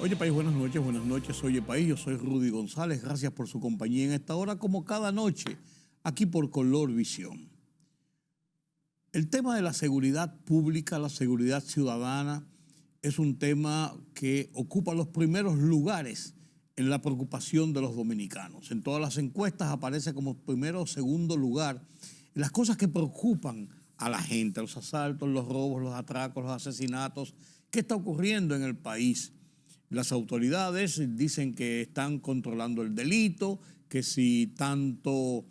Oye País, buenas noches, buenas noches. Oye País, yo soy Rudy González. Gracias por su compañía en esta hora, como cada noche, aquí por Color Visión. El tema de la seguridad pública, la seguridad ciudadana, es un tema que ocupa los primeros lugares en la preocupación de los dominicanos. En todas las encuestas aparece como primero o segundo lugar en las cosas que preocupan a la gente, los asaltos, los robos, los atracos, los asesinatos. ¿Qué está ocurriendo en el país? Las autoridades dicen que están controlando el delito, que si tantos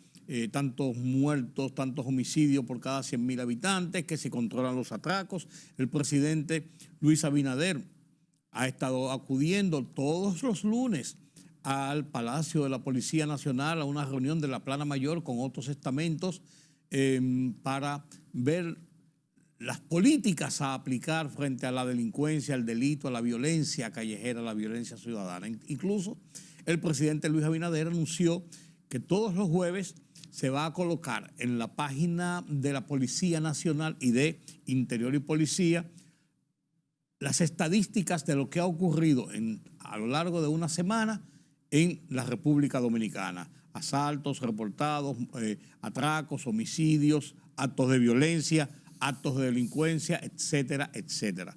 muertos, tantos homicidios por cada 100.000 habitantes, que si controlan los atracos. El presidente Luis Abinader ha estado acudiendo todos los lunes al Palacio de la Policía Nacional a una reunión de la Plana Mayor con otros estamentos para ver las políticas a aplicar frente a la delincuencia, al delito, a la violencia callejera, a la violencia ciudadana. Incluso el presidente Luis Abinader anunció que todos los jueves se va a colocar en la página de la Policía Nacional y de Interior y Policía las estadísticas de lo que ha ocurrido a lo largo de una semana en la República Dominicana. Asaltos reportados, atracos, homicidios, actos de violencia, actos de delincuencia, etcétera, etcétera.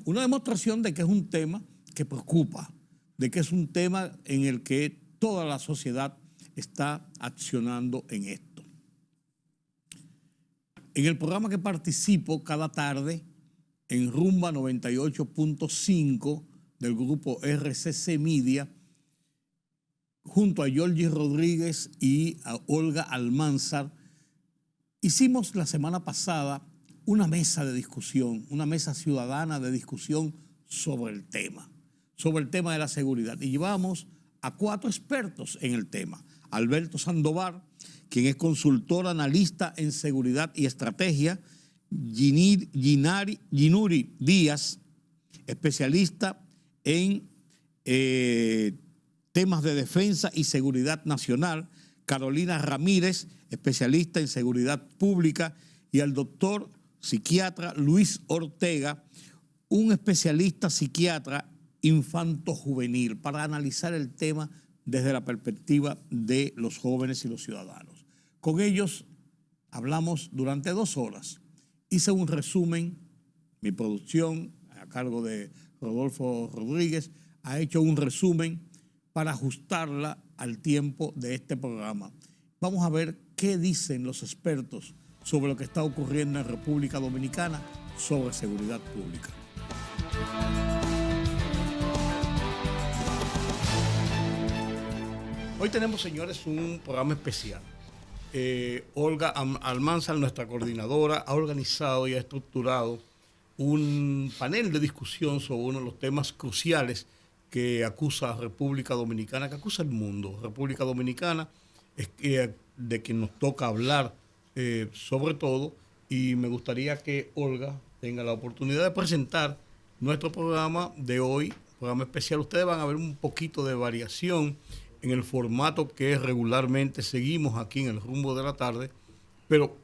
Una demostración de que es un tema que preocupa, de que es un tema en el que toda la sociedad está accionando en esto. En el programa que participo cada tarde, en Rumba 98.5 del grupo RCC Media, junto a Georgie Rodríguez y a Olga Almanzar, hicimos la semana pasada una mesa de discusión, una mesa ciudadana de discusión sobre el tema de la seguridad. Y llevamos a 4 expertos en el tema. Alberto Sandoval, quien es consultor analista en seguridad y estrategia. Ginuri Díaz, especialista en temas de defensa y seguridad nacional. Carolina Ramírez, especialista en seguridad pública, y al doctor psiquiatra Luis Ortega, un especialista psiquiatra infanto-juvenil, para analizar el tema desde la perspectiva de los jóvenes y los ciudadanos. Con ellos hablamos durante 2 horas. Hice un resumen, mi producción a cargo de Rodolfo Rodríguez ha hecho un resumen para ajustarla al tiempo de este programa. Vamos a ver qué dicen los expertos sobre lo que está ocurriendo en República Dominicana sobre seguridad pública. Hoy tenemos, señores, un programa especial. Olga Almanzar, nuestra coordinadora, ha organizado y ha estructurado un panel de discusión sobre uno de los temas cruciales que acusa a República Dominicana, que acusa al mundo. República Dominicana es de quien nos toca hablar sobre todo, y me gustaría que Olga tenga la oportunidad de presentar nuestro programa de hoy, programa especial. Ustedes van a ver un poquito de variación en el formato que regularmente seguimos aquí en el Rumbo de la Tarde, pero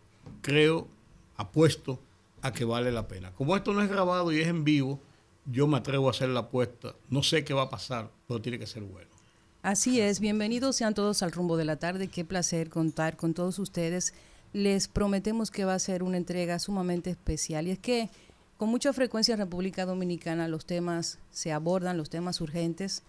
apuesto a que vale la pena. Como esto no es grabado y es en vivo, yo me atrevo a hacer la apuesta. No sé qué va a pasar, pero tiene que ser bueno. Así es, bienvenidos sean todos al Rumbo de la Tarde. Qué placer contar con todos ustedes. Les prometemos que va a ser una entrega sumamente especial, y es que con mucha frecuencia en República Dominicana los temas se abordan, los temas urgentes,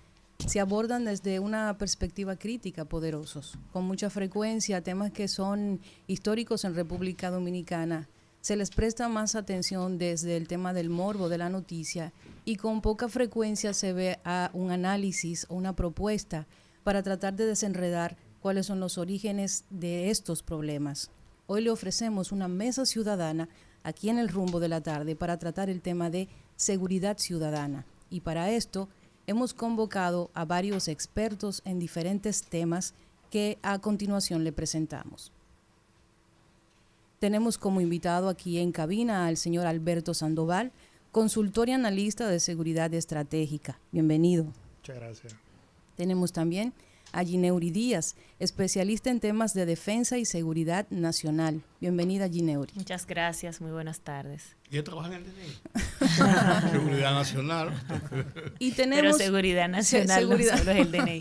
se abordan desde una perspectiva crítica, poderosos. Con mucha frecuencia temas que son históricos en República Dominicana se les presta más atención desde el tema del morbo de la noticia, y con poca frecuencia se ve a un análisis o una propuesta para tratar de desenredar cuáles son los orígenes de estos problemas. Hoy le ofrecemos una mesa ciudadana aquí en el Rumbo de la Tarde para tratar el tema de seguridad ciudadana, y para esto hemos convocado a varios expertos en diferentes temas que a continuación le presentamos. Tenemos como invitado aquí en cabina al señor Alberto Sandoval, consultor y analista de seguridad estratégica. Bienvenido. Muchas gracias. Tenemos también a Gineuri Díaz, especialista en temas de defensa y seguridad nacional. Bienvenida, Gineuri. Muchas gracias, muy buenas tardes. ¿Ya trabaja en el DNI? Seguridad Nacional. Y tenemos, pero seguridad nacional seguridad. No solo es el DNI.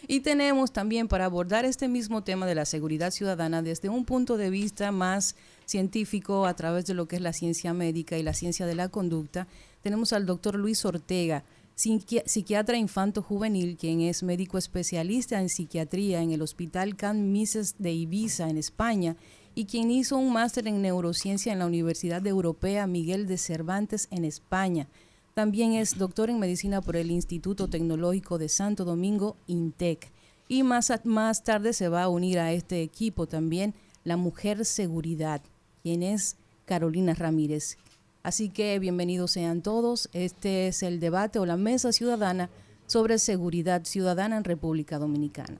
Y tenemos también, para abordar este mismo tema de la seguridad ciudadana desde un punto de vista más científico, a través de lo que es la ciencia médica y la ciencia de la conducta, tenemos al doctor Luis Ortega, psiquiatra infanto-juvenil, quien es médico especialista en psiquiatría en el Hospital Can Mises de Ibiza, en España, y quien hizo un máster en neurociencia en la Universidad Europea Miguel de Cervantes, en España. También es doctor en medicina por el Instituto Tecnológico de Santo Domingo, INTEC. Y más tarde se va a unir a este equipo también la mujer seguridad, quien es Carolina Ramírez. Así que bienvenidos sean todos. Este es el debate o la mesa ciudadana sobre seguridad ciudadana en República Dominicana.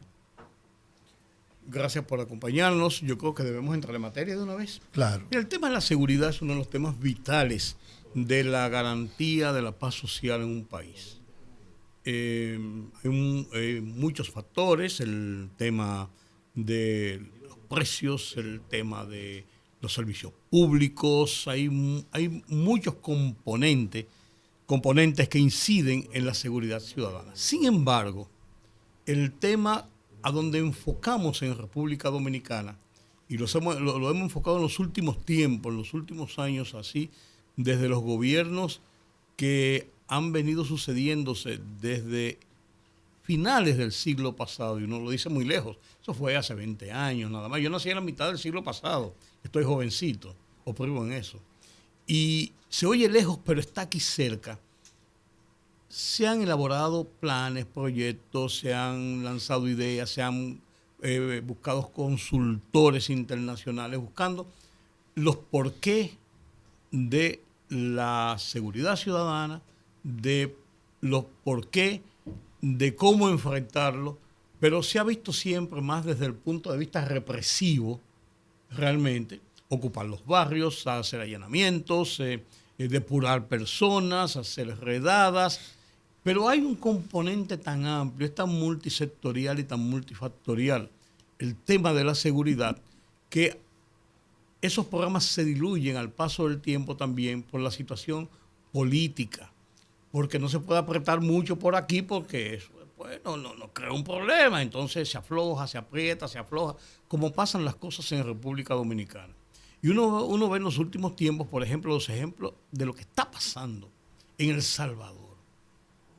Gracias por acompañarnos. Yo creo que debemos entrar en materia de una vez. Claro. El tema de la seguridad es uno de los temas vitales de la garantía de la paz social en un país. Hay muchos factores, el tema de los precios, el tema de los servicios públicos, hay muchos componentes que inciden en la seguridad ciudadana. Sin embargo, el tema a donde enfocamos en República Dominicana, y lo hemos enfocado en los últimos tiempos, en los últimos años así, desde los gobiernos que han venido sucediéndose desde finales del siglo pasado, y uno lo dice muy lejos, eso fue hace 20 años nada más. Yo nací en la mitad del siglo pasado, estoy jovencito, opero en eso. Y se oye lejos, pero está aquí cerca. Se han elaborado planes, proyectos, se han lanzado ideas, se han buscado consultores internacionales buscando los porqués de la seguridad ciudadana, de los porqués de cómo enfrentarlo, pero se ha visto siempre más desde el punto de vista represivo, realmente, ocupar los barrios, hacer allanamientos, depurar personas, hacer redadas, pero hay un componente tan amplio, es tan multisectorial y tan multifactorial, el tema de la seguridad, que esos programas se diluyen al paso del tiempo también por la situación política, porque no se puede apretar mucho por aquí porque eso después no crea un problema, entonces se afloja, se aprieta, se afloja, como pasan las cosas en República Dominicana. Y uno ve en los últimos tiempos, por ejemplo, los ejemplos de lo que está pasando en El Salvador.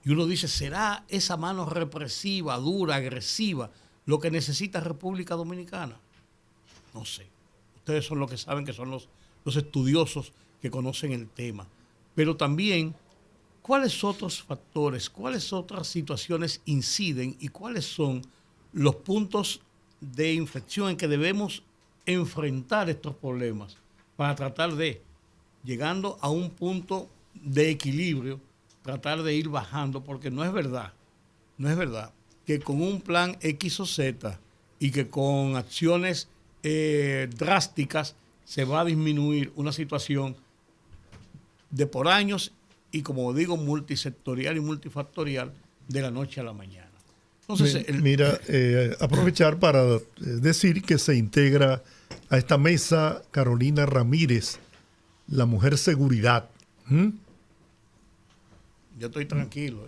Y uno dice, ¿será esa mano represiva, dura, agresiva, lo que necesita República Dominicana? No sé. Ustedes son los que saben, que son los estudiosos que conocen el tema. Pero también, ¿cuáles otros factores, cuáles otras situaciones inciden y cuáles son los puntos de inflexión en que debemos enfrentar estos problemas para tratar de, llegando a un punto de equilibrio, tratar de ir bajando? Porque no es verdad que con un plan X o Z y que con acciones drásticas se va a disminuir una situación de por años y, como digo, multisectorial y multifactorial de la noche a la mañana. Entonces, aprovechar para decir que se integra a esta mesa Carolina Ramírez, la mujer seguridad. Yo estoy tranquilo,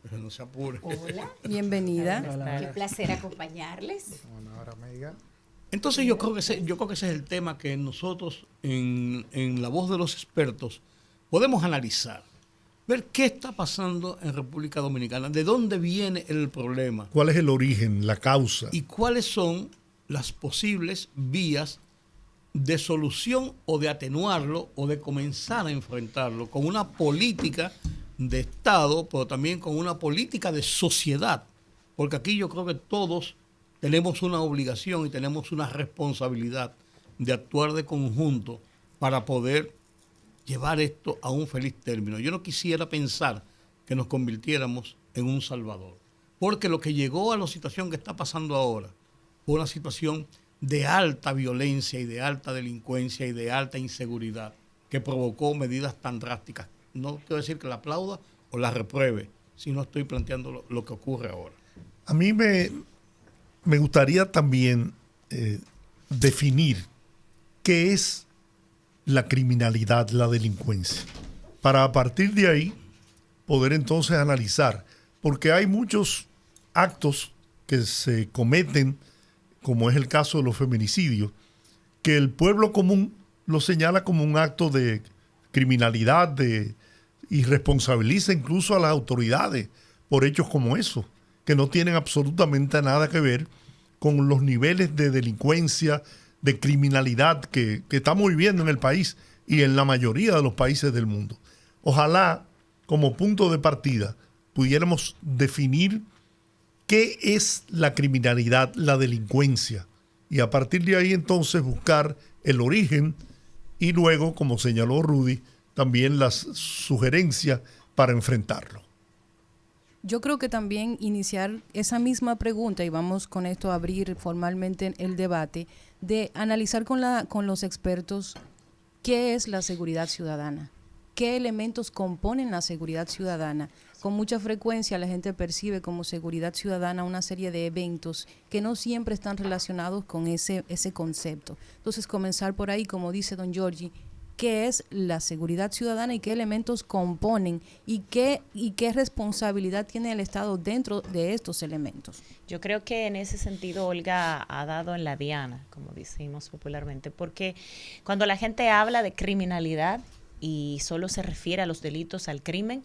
Pero no se apure. Hola. Bienvenida. Qué placer acompañarles. Honor, amiga. Entonces yo creo que ese es el tema que nosotros en la voz de los expertos podemos analizar, ver qué está pasando en República Dominicana, de dónde viene el problema. ¿Cuál es el origen, la causa? Y cuáles son las posibles vías de solución o de atenuarlo o de comenzar a enfrentarlo con una política de Estado, pero también con una política de sociedad, porque aquí yo creo que todos tenemos una obligación y tenemos una responsabilidad de actuar de conjunto para poder llevar esto a un feliz término. Yo no quisiera pensar que nos convirtiéramos en un Salvador, porque lo que llegó a la situación que está pasando ahora fue una situación de alta violencia y de alta delincuencia y de alta inseguridad que provocó medidas tan drásticas. No quiero decir que la aplauda o la repruebe, si no estoy planteando lo que ocurre ahora. A mí me gustaría también definir qué es la criminalidad, la delincuencia, para a partir de ahí poder entonces analizar, porque hay muchos actos que se cometen, como es el caso de los feminicidios, que el pueblo común lo señala como un acto de criminalidad y responsabiliza incluso a las autoridades por hechos como esos, que no tienen absolutamente nada que ver con los niveles de delincuencia, de criminalidad que estamos viviendo en el país y en la mayoría de los países del mundo. Ojalá, como punto de partida, pudiéramos definir qué es la criminalidad, la delincuencia, y a partir de ahí entonces buscar el origen y luego, como señaló Rudy, también las sugerencias para enfrentarlo. Yo creo que también iniciar esa misma pregunta, y vamos con esto a abrir formalmente el debate, de analizar con los expertos qué es la seguridad ciudadana, qué elementos componen la seguridad ciudadana. Con mucha frecuencia la gente percibe como seguridad ciudadana una serie de eventos que no siempre están relacionados con ese concepto. Entonces, comenzar por ahí, como dice don Giorgi, qué es la seguridad ciudadana y qué elementos componen y qué responsabilidad tiene el Estado dentro de estos elementos. Yo creo que en ese sentido Olga ha dado en la diana, como decimos popularmente, porque cuando la gente habla de criminalidad y solo se refiere a los delitos, al crimen,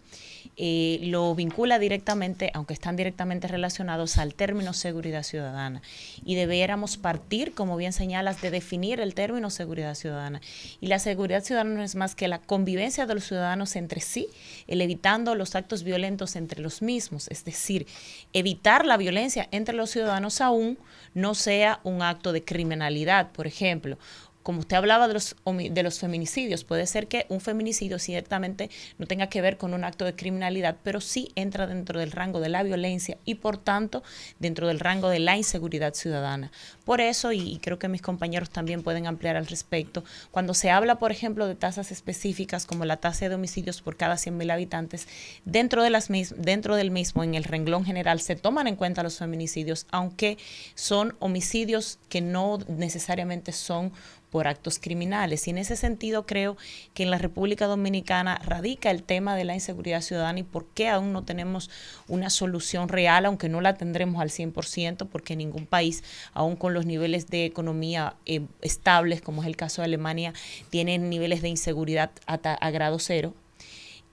lo vincula directamente, aunque están directamente relacionados, al término seguridad ciudadana. Y debiéramos partir, como bien señalas, de definir el término seguridad ciudadana. Y la seguridad ciudadana no es más que la convivencia de los ciudadanos entre sí, el evitando los actos violentos entre los mismos, es decir, evitar la violencia entre los ciudadanos aún no sea un acto de criminalidad, por ejemplo. Como usted hablaba de los feminicidios, puede ser que un feminicidio ciertamente no tenga que ver con un acto de criminalidad, pero sí entra dentro del rango de la violencia y, por tanto, dentro del rango de la inseguridad ciudadana. Por eso, y creo que mis compañeros también pueden ampliar al respecto, cuando se habla, por ejemplo, de tasas específicas como la tasa de homicidios por cada 100.000 habitantes, dentro del mismo, en el renglón general, se toman en cuenta los feminicidios, aunque son homicidios que no necesariamente son por actos criminales. Y en ese sentido creo que en la República Dominicana radica el tema de la inseguridad ciudadana y por qué aún no tenemos una solución real, aunque no la tendremos al 100%, porque ningún país, aún con los niveles de economía estables, como es el caso de Alemania, tiene niveles de inseguridad a grado cero.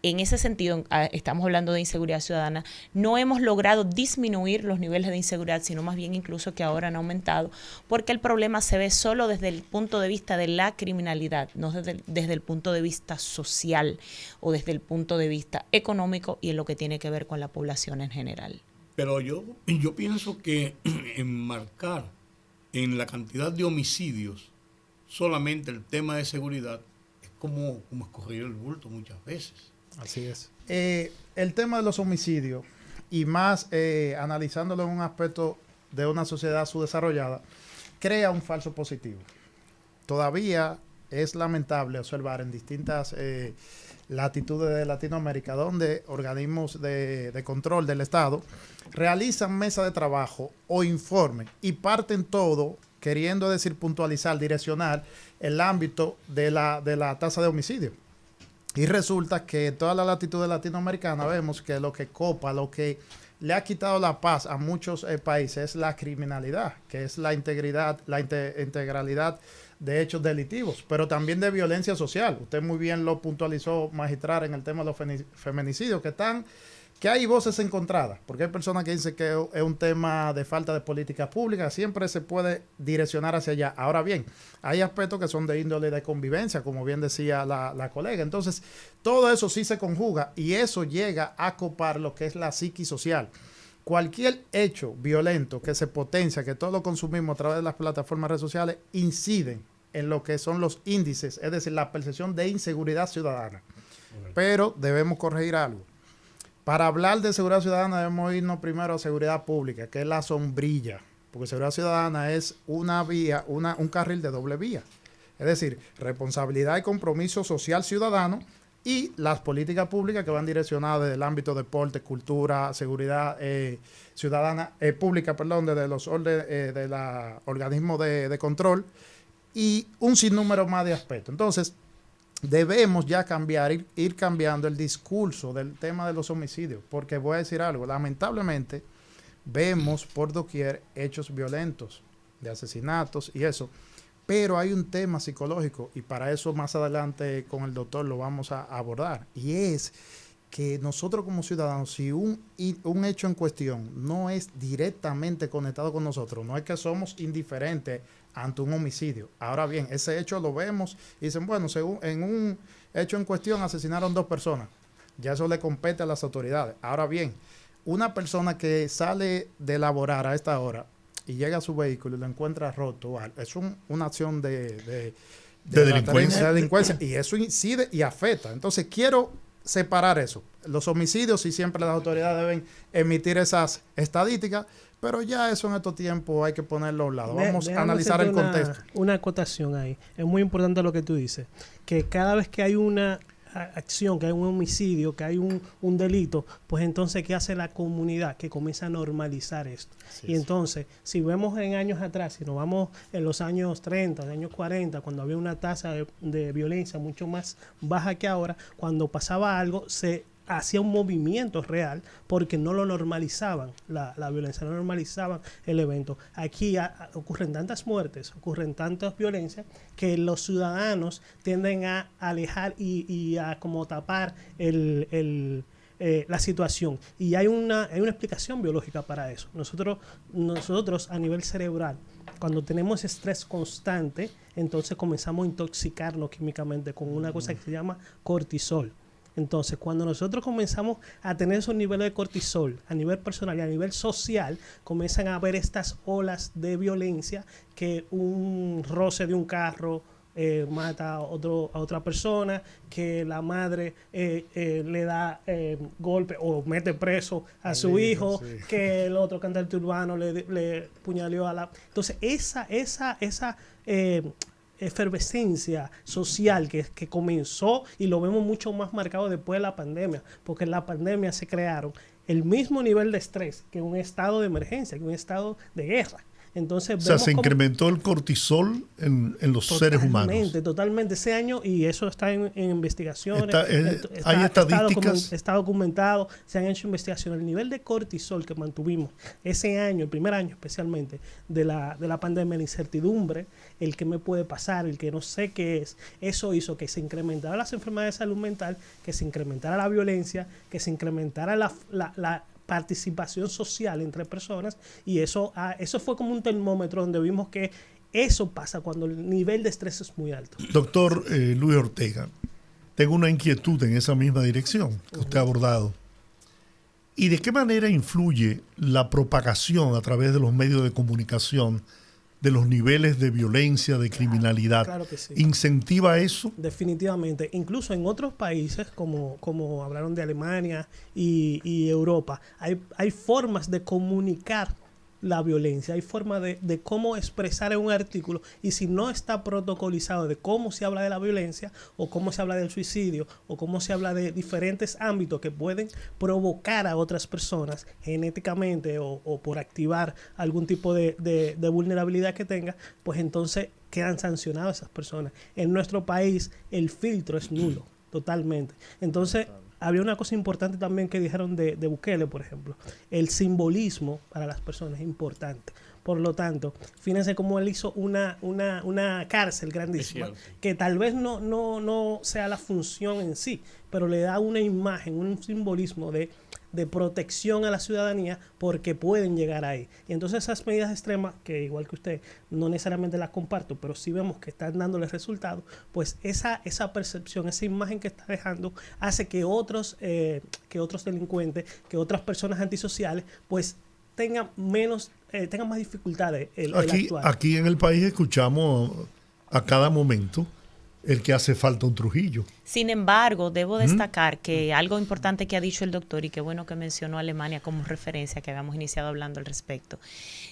En ese sentido, estamos hablando de inseguridad ciudadana, no hemos logrado disminuir los niveles de inseguridad, sino más bien incluso que ahora han aumentado, porque el problema se ve solo desde el punto de vista de la criminalidad, no desde el punto de vista social o desde el punto de vista económico y en lo que tiene que ver con la población en general. Pero yo pienso que enmarcar en la cantidad de homicidios solamente el tema de seguridad es como escurrir el bulto muchas veces. Así es. El tema de los homicidios, y más analizándolo en un aspecto de una sociedad subdesarrollada, crea un falso positivo. Todavía es lamentable observar en distintas latitudes de Latinoamérica donde organismos de control del Estado realizan mesas de trabajo o informes y parten todo queriendo decir puntualizar, direccionar el ámbito de la tasa de homicidio. Y resulta que en toda la latitud latinoamericana vemos que lo que copa, lo que le ha quitado la paz a muchos países es la criminalidad, que es la integralidad de hechos delictivos, pero también de violencia social. Usted muy bien lo puntualizó, magistral, en el tema de los feminicidios, que hay voces encontradas, porque hay personas que dicen que es un tema de falta de políticas públicas, siempre se puede direccionar hacia allá. Ahora bien, hay aspectos que son de índole de convivencia, como bien decía la colega. Entonces, todo eso sí se conjuga y eso llega a copar lo que es la psiquis social. Cualquier hecho violento que se potencia, que todos lo consumimos a través de las plataformas redes sociales, inciden en lo que son los índices, es decir, la percepción de inseguridad ciudadana. Pero debemos corregir algo. Para hablar de seguridad ciudadana debemos irnos primero a seguridad pública, que es la sombrilla, porque seguridad ciudadana es una vía, un carril de doble vía. Es decir, responsabilidad y compromiso social ciudadano y las políticas públicas que van direccionadas desde el ámbito deporte, cultura, seguridad ciudadana, pública, perdón, desde los de la organismos de control y un sinnúmero más de aspectos. Entonces, debemos ya ir cambiando el discurso del tema de los homicidios, porque voy a decir algo, lamentablemente vemos por doquier hechos violentos, de asesinatos y eso, pero hay un tema psicológico y para eso más adelante con el doctor lo vamos a abordar, y es que nosotros como ciudadanos, si un hecho en cuestión no es directamente conectado con nosotros, no es que somos indiferentes ante un homicidio. Ahora bien, ese hecho lo vemos y dicen, bueno, según en un hecho en cuestión asesinaron 2 personas. Ya eso le compete a las autoridades. Ahora bien, una persona que sale de laborar a esta hora y llega a su vehículo y lo encuentra roto, es una acción de delincuencia y eso incide y afecta. Entonces quiero separar eso. Los homicidios, sí, siempre las autoridades deben emitir esas estadísticas, pero ya eso en estos tiempos hay que ponerlo a un lado. Vamos a analizar el contexto. Una acotación ahí. Es muy importante lo que tú dices, que cada vez que hay una acción, que hay un homicidio, que hay un delito, pues entonces, ¿qué hace la comunidad? Que comienza a normalizar esto. Sí, y entonces, si vemos en años atrás, si nos vamos en los años 30, años 40, cuando había una tasa de violencia mucho más baja que ahora, cuando pasaba algo, se hacía un movimiento real porque no lo normalizaban, la violencia, no normalizaban el evento. Aquí ocurren tantas muertes, ocurren tantas violencias que los ciudadanos tienden a alejar y a como tapar la situación. Y hay una explicación biológica para eso. Nosotros a nivel cerebral, cuando tenemos estrés constante, entonces comenzamos a intoxicarnos químicamente con una cosa que se llama cortisol. Entonces, cuando nosotros comenzamos a tener esos niveles de cortisol a nivel personal y a nivel social, comienzan a haber estas olas de violencia, que un roce de un carro mata a otra persona, que la madre le da golpe o mete preso a su hijo, sí, que el otro cantante urbano le puñaleó a la... Entonces, esa efervescencia social que comenzó, y lo vemos mucho más marcado después de la pandemia, porque en la pandemia se crearon el mismo nivel de estrés que un estado de emergencia, que un estado de guerra. Entonces, o sea, se incrementó el cortisol en los seres humanos. Totalmente. Ese año, y eso está en investigaciones. ¿Hay estadísticas? Está documentado, se han hecho investigaciones. El nivel de cortisol que mantuvimos ese año, el primer año especialmente, de la pandemia, la incertidumbre, el que me puede pasar, el que no sé qué es, eso hizo que se incrementara las enfermedades de salud mental, que se incrementara la violencia, que se incrementara la participación social entre personas, y eso fue como un termómetro donde vimos que eso pasa cuando el nivel de estrés es muy alto. Doctor Luis Ortega, tengo una inquietud en esa misma dirección que usted ha abordado. ¿Y de qué manera influye la propagación a través de los medios de comunicación de los niveles de violencia, de criminalidad? Claro que sí. ¿Incentiva eso? Definitivamente. Incluso en otros países, como hablaron de Alemania y Europa, hay formas de comunicar la violencia, hay formas de cómo expresar en un artículo, y si no está protocolizado de cómo se habla de la violencia, o cómo se habla del suicidio, o cómo se habla de diferentes ámbitos que pueden provocar a otras personas genéticamente o por activar algún tipo de vulnerabilidad que tenga, pues entonces quedan sancionadas esas personas. En nuestro país el filtro es nulo, totalmente. Entonces, había una cosa importante también que dijeron de Bukele, por ejemplo. El simbolismo para las personas es importante. Por lo tanto, fíjense cómo él hizo una cárcel grandísima, que tal vez no sea la función en sí, pero le da una imagen, un simbolismo de protección a la ciudadanía, porque pueden llegar ahí. Y entonces esas medidas extremas, que igual que usted, no necesariamente las comparto, pero sí vemos que están dándoles resultados, pues esa percepción, esa imagen que está dejando, hace que otros delincuentes, que otras personas antisociales, pues tengan más dificultades el actuar. Aquí en el país escuchamos a cada momento el que hace falta un Trujillo. Sin embargo, debo destacar que algo importante que ha dicho el doctor, y qué bueno que mencionó a Alemania como referencia, que habíamos iniciado hablando al respecto,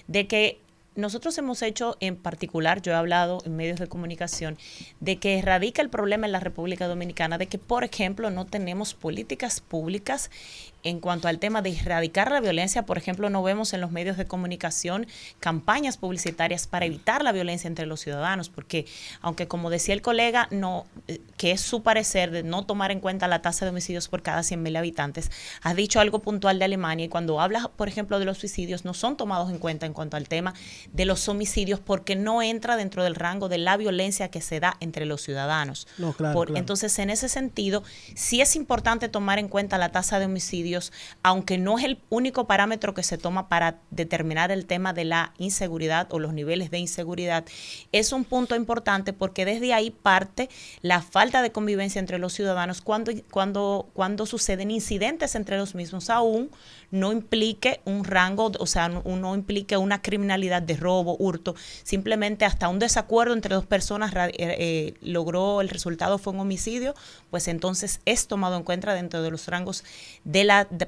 de que nosotros hemos hecho en particular, yo he hablado en medios de comunicación, de que radica el problema en la República Dominicana, de que, por ejemplo, no tenemos políticas públicas en cuanto al tema de erradicar la violencia. Por ejemplo, no vemos en los medios de comunicación campañas publicitarias para evitar la violencia entre los ciudadanos, porque aunque, como decía el colega, que es su parecer de no tomar en cuenta la tasa de homicidios por cada 100.000 habitantes, has dicho algo puntual de Alemania, y cuando hablas, por ejemplo, de los suicidios, no son tomados en cuenta en cuanto al tema de los homicidios, porque no entra dentro del rango de la violencia que se da entre los ciudadanos. No, claro. Entonces, en ese sentido, sí es importante tomar en cuenta la tasa de homicidios, aunque no es el único parámetro que se toma para determinar el tema de la inseguridad o los niveles de inseguridad. Es un punto importante porque desde ahí parte la falta de convivencia entre los ciudadanos cuando suceden incidentes entre los mismos, aún no implique un rango, o sea, no implique una criminalidad de robo, hurto, simplemente hasta un desacuerdo entre dos personas logró, el resultado fue un homicidio, pues entonces es tomado en cuenta dentro de los rangos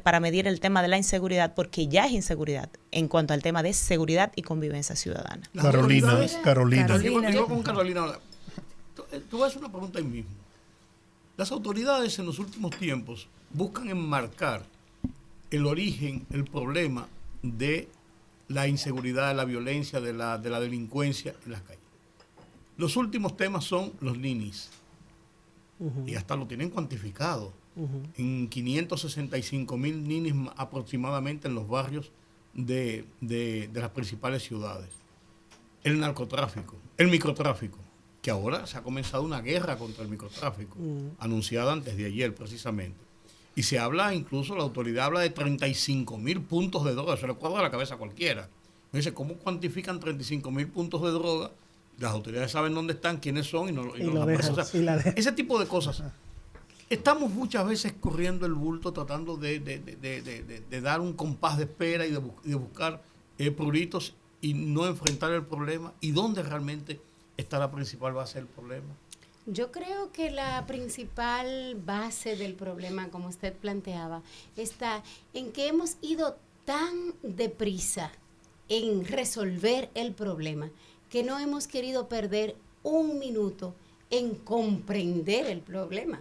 para medir el tema de la inseguridad, porque ya es inseguridad en cuanto al tema de seguridad y convivencia ciudadana. Carolina. Yo con Carolina, tú vas a hacer una pregunta ahí mismo. Las autoridades en los últimos tiempos buscan enmarcar el origen, el problema de la inseguridad, de la violencia, de la delincuencia en las calles. Los últimos temas son los ninis. Y hasta lo tienen cuantificado. En 565,000 ninis aproximadamente en los barrios de las principales ciudades. El narcotráfico, el microtráfico, que ahora se ha comenzado una guerra contra el microtráfico, anunciada antes de ayer precisamente. Y se habla, incluso la autoridad habla de 35,000 puntos de droga, se le cuadra la cabeza a cualquiera. Dice, ¿cómo cuantifican 35,000 puntos de droga? Las autoridades saben dónde están, quiénes son y no lo dejan. O sea, ese tipo de cosas. Estamos muchas veces corriendo el bulto tratando de dar un compás de espera y de buscar pruritos y no enfrentar el problema. ¿Y dónde realmente está la principal base del problema? Yo creo que la principal base del problema, como usted planteaba, está en que hemos ido tan deprisa en resolver el problema que no hemos querido perder un minuto en comprender el problema.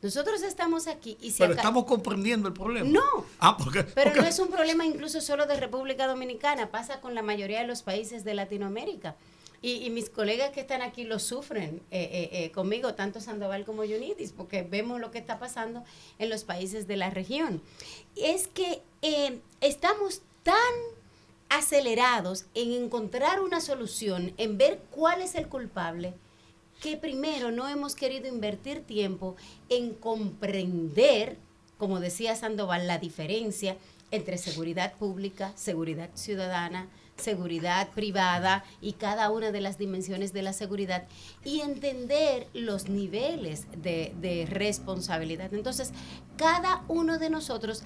Nosotros estamos aquí y Pero estamos comprendiendo el problema. No. ¿Por qué? Pero no es un problema incluso solo de República Dominicana, pasa con la mayoría de los países de Latinoamérica. Y mis colegas que están aquí lo sufren conmigo, tanto Sandoval como Yunitis, porque vemos lo que está pasando en los países de la región. Es que estamos tan acelerados en encontrar una solución, en ver cuál es el culpable, que primero no hemos querido invertir tiempo en comprender, como decía Sandoval, la diferencia entre seguridad pública, seguridad ciudadana, seguridad privada y cada una de las dimensiones de la seguridad, y entender los niveles de responsabilidad. Entonces, cada uno de nosotros,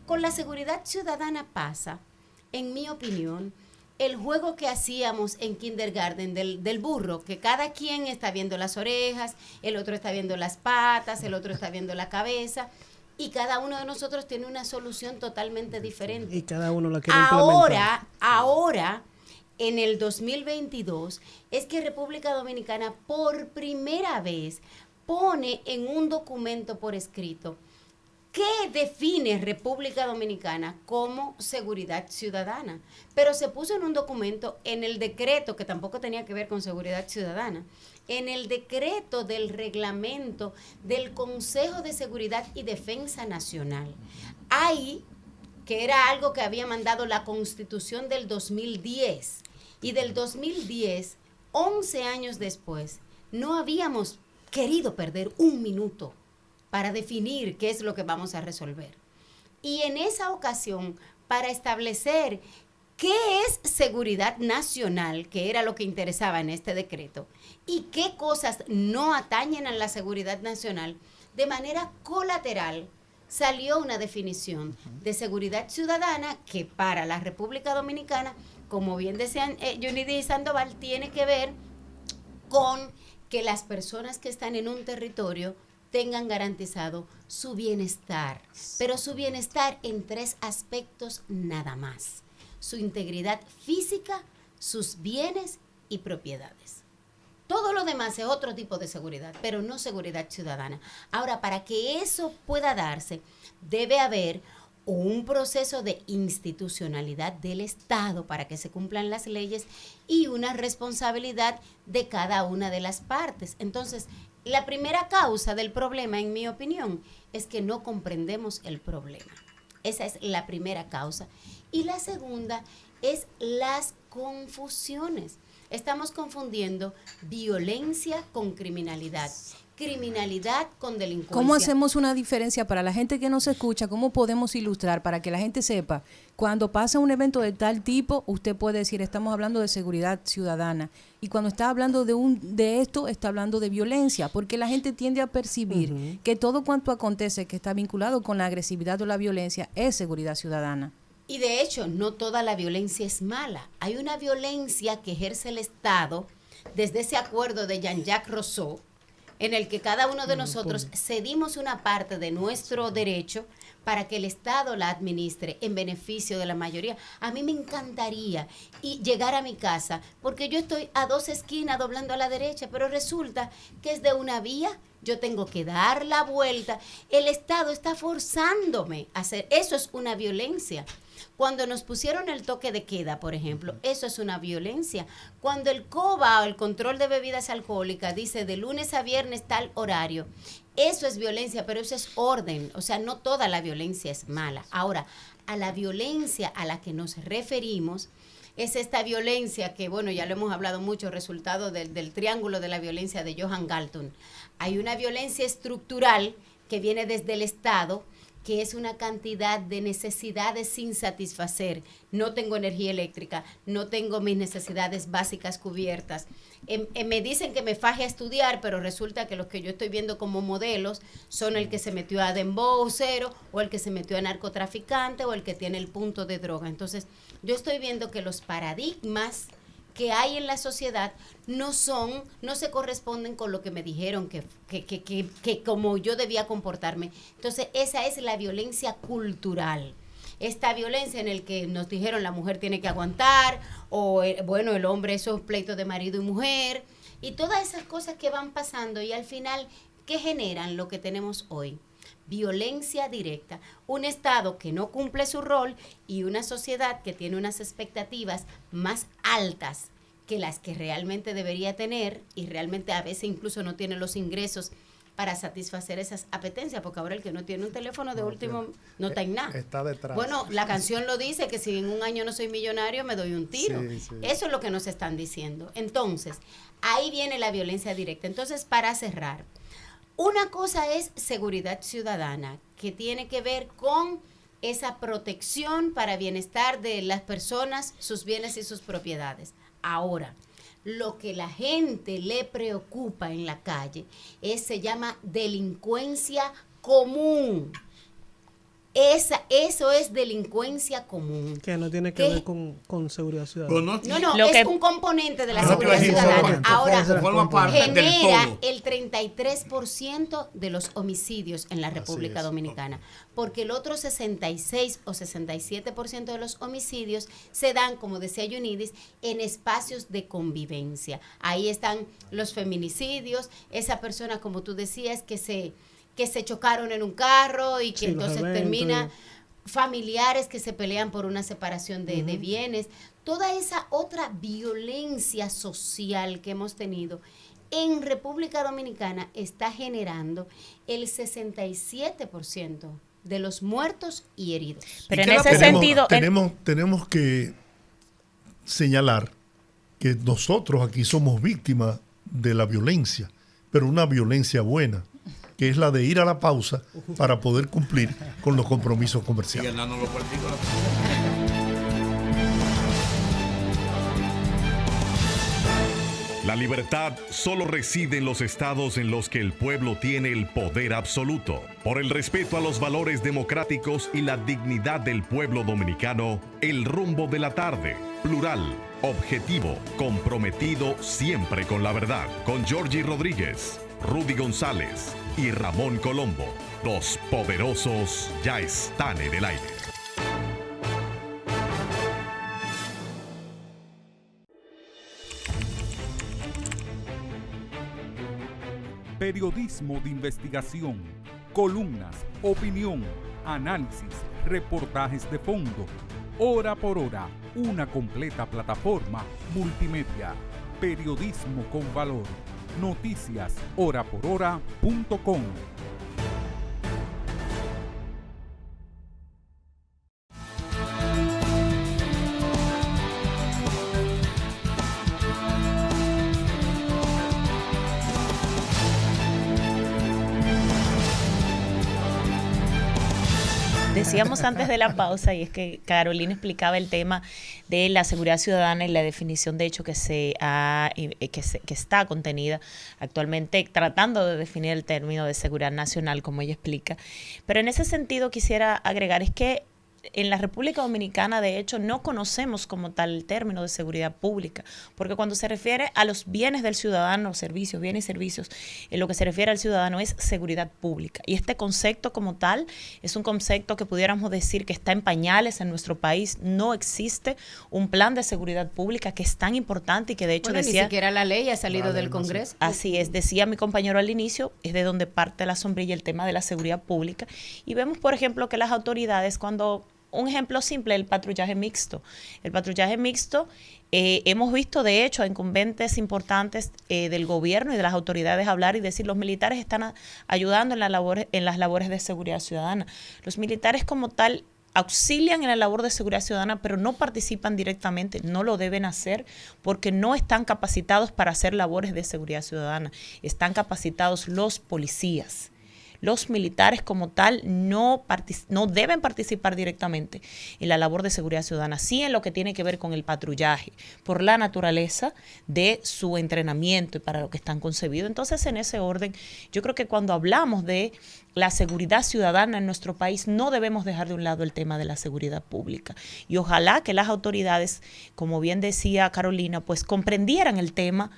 con la seguridad ciudadana pasa, en mi opinión, el juego que hacíamos en kindergarten del burro, que cada quien está viendo las orejas, el otro está viendo las patas, el otro está viendo la cabeza, y cada uno de nosotros tiene una solución totalmente diferente. Y cada uno la quiere implementar. Ahora, en el 2022, es que República Dominicana por primera vez pone en un documento por escrito ¿qué define República Dominicana como seguridad ciudadana? Pero se puso en un documento, en el decreto, que tampoco tenía que ver con seguridad ciudadana, en el decreto del reglamento del Consejo de Seguridad y Defensa Nacional. Ahí, que era algo que había mandado la Constitución del 2010, y del 2010, 11 años después, no habíamos querido perder un minuto para definir qué es lo que vamos a resolver. Y en esa ocasión, para establecer qué es seguridad nacional, que era lo que interesaba en este decreto, y qué cosas no atañen a la seguridad nacional, de manera colateral salió una definición de seguridad ciudadana que para la República Dominicana, como bien decían Yunidy y Sandoval, tiene que ver con que las personas que están en un territorio tengan garantizado su bienestar, pero su bienestar en 3 aspectos nada más: su integridad física, sus bienes y propiedades. Todo lo demás es otro tipo de seguridad, pero no seguridad ciudadana. Ahora, para que eso pueda darse, debe haber un proceso de institucionalidad del Estado para que se cumplan las leyes y una responsabilidad de cada una de las partes. Entonces, la primera causa del problema, en mi opinión, es que no comprendemos el problema. Esa es la primera causa. Y la segunda es las confusiones. Estamos confundiendo violencia con criminalidad. Criminalidad con delincuencia. ¿Cómo hacemos una diferencia para la gente que nos escucha? ¿Cómo podemos ilustrar para que la gente sepa? Cuando pasa un evento de tal tipo, usted puede decir, estamos hablando de seguridad ciudadana. Y cuando está hablando de esto, está hablando de violencia. Porque la gente tiende a percibir que todo cuanto acontece que está vinculado con la agresividad o la violencia es seguridad ciudadana. Y de hecho, no toda la violencia es mala. Hay una violencia que ejerce el Estado desde ese acuerdo de Jean-Jacques Rousseau, en el que cada uno de nosotros cedimos una parte de nuestro derecho para que el Estado la administre en beneficio de la mayoría. A mí me encantaría llegar a mi casa, porque yo estoy a 2 esquinas doblando a la derecha, pero resulta que es de una vía, yo tengo que dar la vuelta. El Estado está forzándome a hacer, eso es una violencia. Cuando nos pusieron el toque de queda, por ejemplo, eso es una violencia. Cuando el COBA, o el control de bebidas alcohólicas, dice de lunes a viernes tal horario, eso es violencia, pero eso es orden. O sea, no toda la violencia es mala. Ahora, a la violencia a la que nos referimos es esta violencia que, bueno, ya lo hemos hablado mucho, resultado del triángulo de la violencia de Johan Galton. Hay una violencia estructural que viene desde el Estado, que es una cantidad de necesidades sin satisfacer. No tengo energía eléctrica, no tengo mis necesidades básicas cubiertas. Me dicen que me faje a estudiar, pero resulta que los que yo estoy viendo como modelos son el que se metió a dembowcero, o el que se metió a narcotraficante, o el que tiene el punto de droga. Entonces, yo estoy viendo que los paradigmas que hay en la sociedad no se corresponden con lo que me dijeron que como yo debía comportarme. Entonces, esa es la violencia cultural. Esta violencia en el que nos dijeron la mujer tiene que aguantar, o bueno, el hombre, esos pleitos de marido y mujer, y todas esas cosas que van pasando, y al final, ¿qué generan lo que tenemos hoy? Violencia directa, un Estado que no cumple su rol y una sociedad que tiene unas expectativas más altas que las que realmente debería tener, y realmente a veces incluso no tiene los ingresos para satisfacer esas apetencias, porque ahora el que no tiene un teléfono de último no está en nada. Está detrás. Bueno, la canción lo dice, que si en un año no soy millonario me doy un tiro. Sí, sí. Eso es lo que nos están diciendo. Entonces, ahí viene la violencia directa. Entonces, para cerrar, una cosa es seguridad ciudadana, que tiene que ver con esa protección para bienestar de las personas, sus bienes y sus propiedades. Ahora, lo que la gente le preocupa en la calle se llama delincuencia común. Eso es delincuencia común. Que no tiene que ver con seguridad ciudadana. No, es un componente de la seguridad ciudadana. Ahora, genera el 33% de los homicidios en la República Dominicana, porque el otro 66 o 67% de los homicidios se dan, como decía Yunidis, en espacios de convivencia. Ahí están los feminicidios, esa persona, como tú decías, que se chocaron en un carro y que entonces termina, familiares que se pelean por una separación de bienes, toda esa otra violencia social que hemos tenido en República Dominicana está generando el 67% de los muertos y heridos. Pero en ese sentido... Tenemos que señalar que nosotros aquí somos víctimas de la violencia, pero una violencia buena, que es la de ir a la pausa para poder cumplir con los compromisos comerciales. La libertad solo reside en los estados en los que el pueblo tiene el poder absoluto. Por el respeto a los valores democráticos y la dignidad del pueblo dominicano, El Rumbo de la Tarde, plural, objetivo, comprometido siempre con la verdad, con Georgie Rodríguez, Rudy González y Ramón Colombo. Los poderosos ya están en el aire. periodismo de investigación, columnas, opinión, análisis, reportajes de fondo. Hora por hora, una completa plataforma multimedia. Periodismo con valor. Noticias horaporhora.com. Decíamos antes de la pausa, y es que Carolina explicaba el tema de la seguridad ciudadana y la definición de hecho que está contenida actualmente, tratando de definir el término de seguridad nacional, como ella explica. Pero en ese sentido quisiera agregar, es que en la República Dominicana, de hecho, no conocemos como tal el término de seguridad pública, porque cuando se refiere a los bienes del ciudadano, servicios, bienes y servicios, en lo que se refiere al ciudadano es seguridad pública. Y este concepto como tal es un concepto que pudiéramos decir que está en pañales en nuestro país. No existe un plan de seguridad pública que es tan importante y que de hecho ni siquiera la ley ha salido del Congreso. Así es, decía mi compañero al inicio, es de donde parte la sombrilla el tema de la seguridad pública. Y vemos, por ejemplo, que las autoridades cuando... Un ejemplo simple, el patrullaje mixto. El patrullaje mixto, hemos visto de hecho a incumbentes importantes del gobierno y de las autoridades hablar y decir los militares están ayudando en las labores de seguridad ciudadana. Los militares como tal auxilian en la labor de seguridad ciudadana, pero no participan directamente, no lo deben hacer porque no están capacitados para hacer labores de seguridad ciudadana. Están capacitados los policías. Los militares como tal no deben participar directamente en la labor de seguridad ciudadana, sí en lo que tiene que ver con el patrullaje, por la naturaleza de su entrenamiento y para lo que están concebidos. Entonces, en ese orden, yo creo que cuando hablamos de la seguridad ciudadana en nuestro país, no debemos dejar de un lado el tema de la seguridad pública. Y ojalá que las autoridades, como bien decía Carolina, pues comprendieran el tema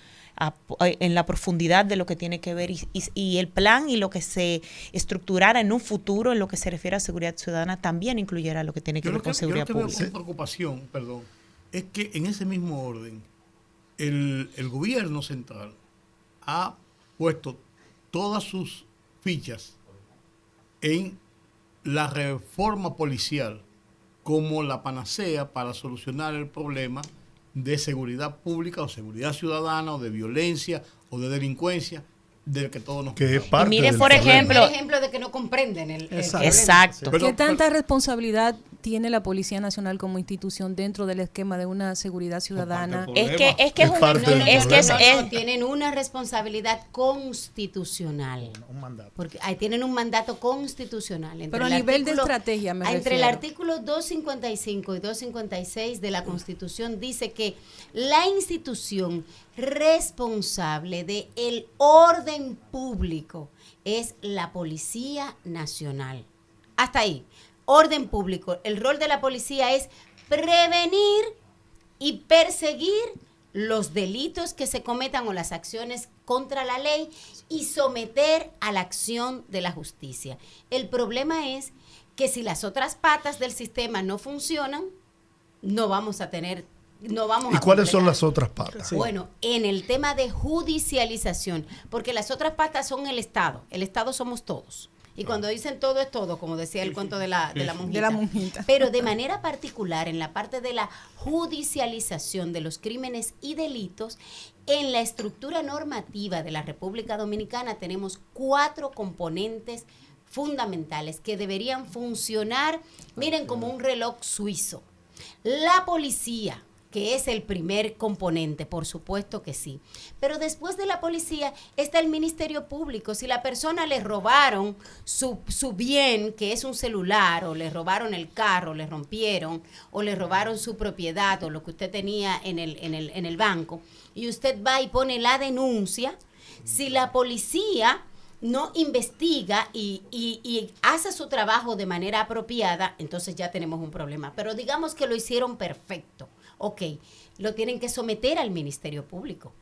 en la profundidad de lo que tiene que ver y el plan y lo que se estructurara en un futuro en lo que se refiere a seguridad ciudadana también incluyera lo que tiene que ver con seguridad pública. Yo creo que con preocupación, es que en ese mismo orden el gobierno central ha puesto todas sus fichas en la reforma policial como la panacea para solucionar el problema de seguridad pública o seguridad ciudadana o de violencia o de delincuencia del que todos nos que es parte miren, del por problema. ejemplo de que no comprenden el Exacto. ¿Qué tanta responsabilidad tiene la Policía Nacional como institución dentro del esquema de una seguridad ciudadana? Tienen una responsabilidad constitucional. Un mandato. Porque ahí tienen un mandato constitucional. Pero a nivel de estrategia me entre refiero. el artículo 255 y 256 de la Constitución dice que la institución responsable de el orden público es la Policía Nacional. Hasta ahí. Orden público. El rol de la policía es prevenir y perseguir los delitos que se cometan o las acciones contra la ley y someter a la acción de la justicia. El problema es que si las otras patas del sistema no funcionan, no vamos a tener... ¿Y cuáles son las otras patas? Sí. Bueno, en el tema de judicialización, porque las otras patas son el Estado somos todos. Y cuando dicen todo es todo, como decía el cuento de la monjita. Pero de manera particular, en la parte de la judicialización de los crímenes y delitos, en la estructura normativa de la República Dominicana tenemos 4 componentes fundamentales que deberían funcionar, miren, como un reloj suizo. La policía, que es el primer componente, por supuesto que sí. Pero después de la policía está el Ministerio Público. Si la persona le robaron su bien, que es un celular, o le robaron el carro, le rompieron, o le robaron su propiedad, o lo que usted tenía en el banco, y usted va y pone la denuncia, si la policía no investiga y hace su trabajo de manera apropiada, entonces ya tenemos un problema. Pero digamos que lo hicieron perfecto. Ok, lo tienen que someter al Ministerio Público.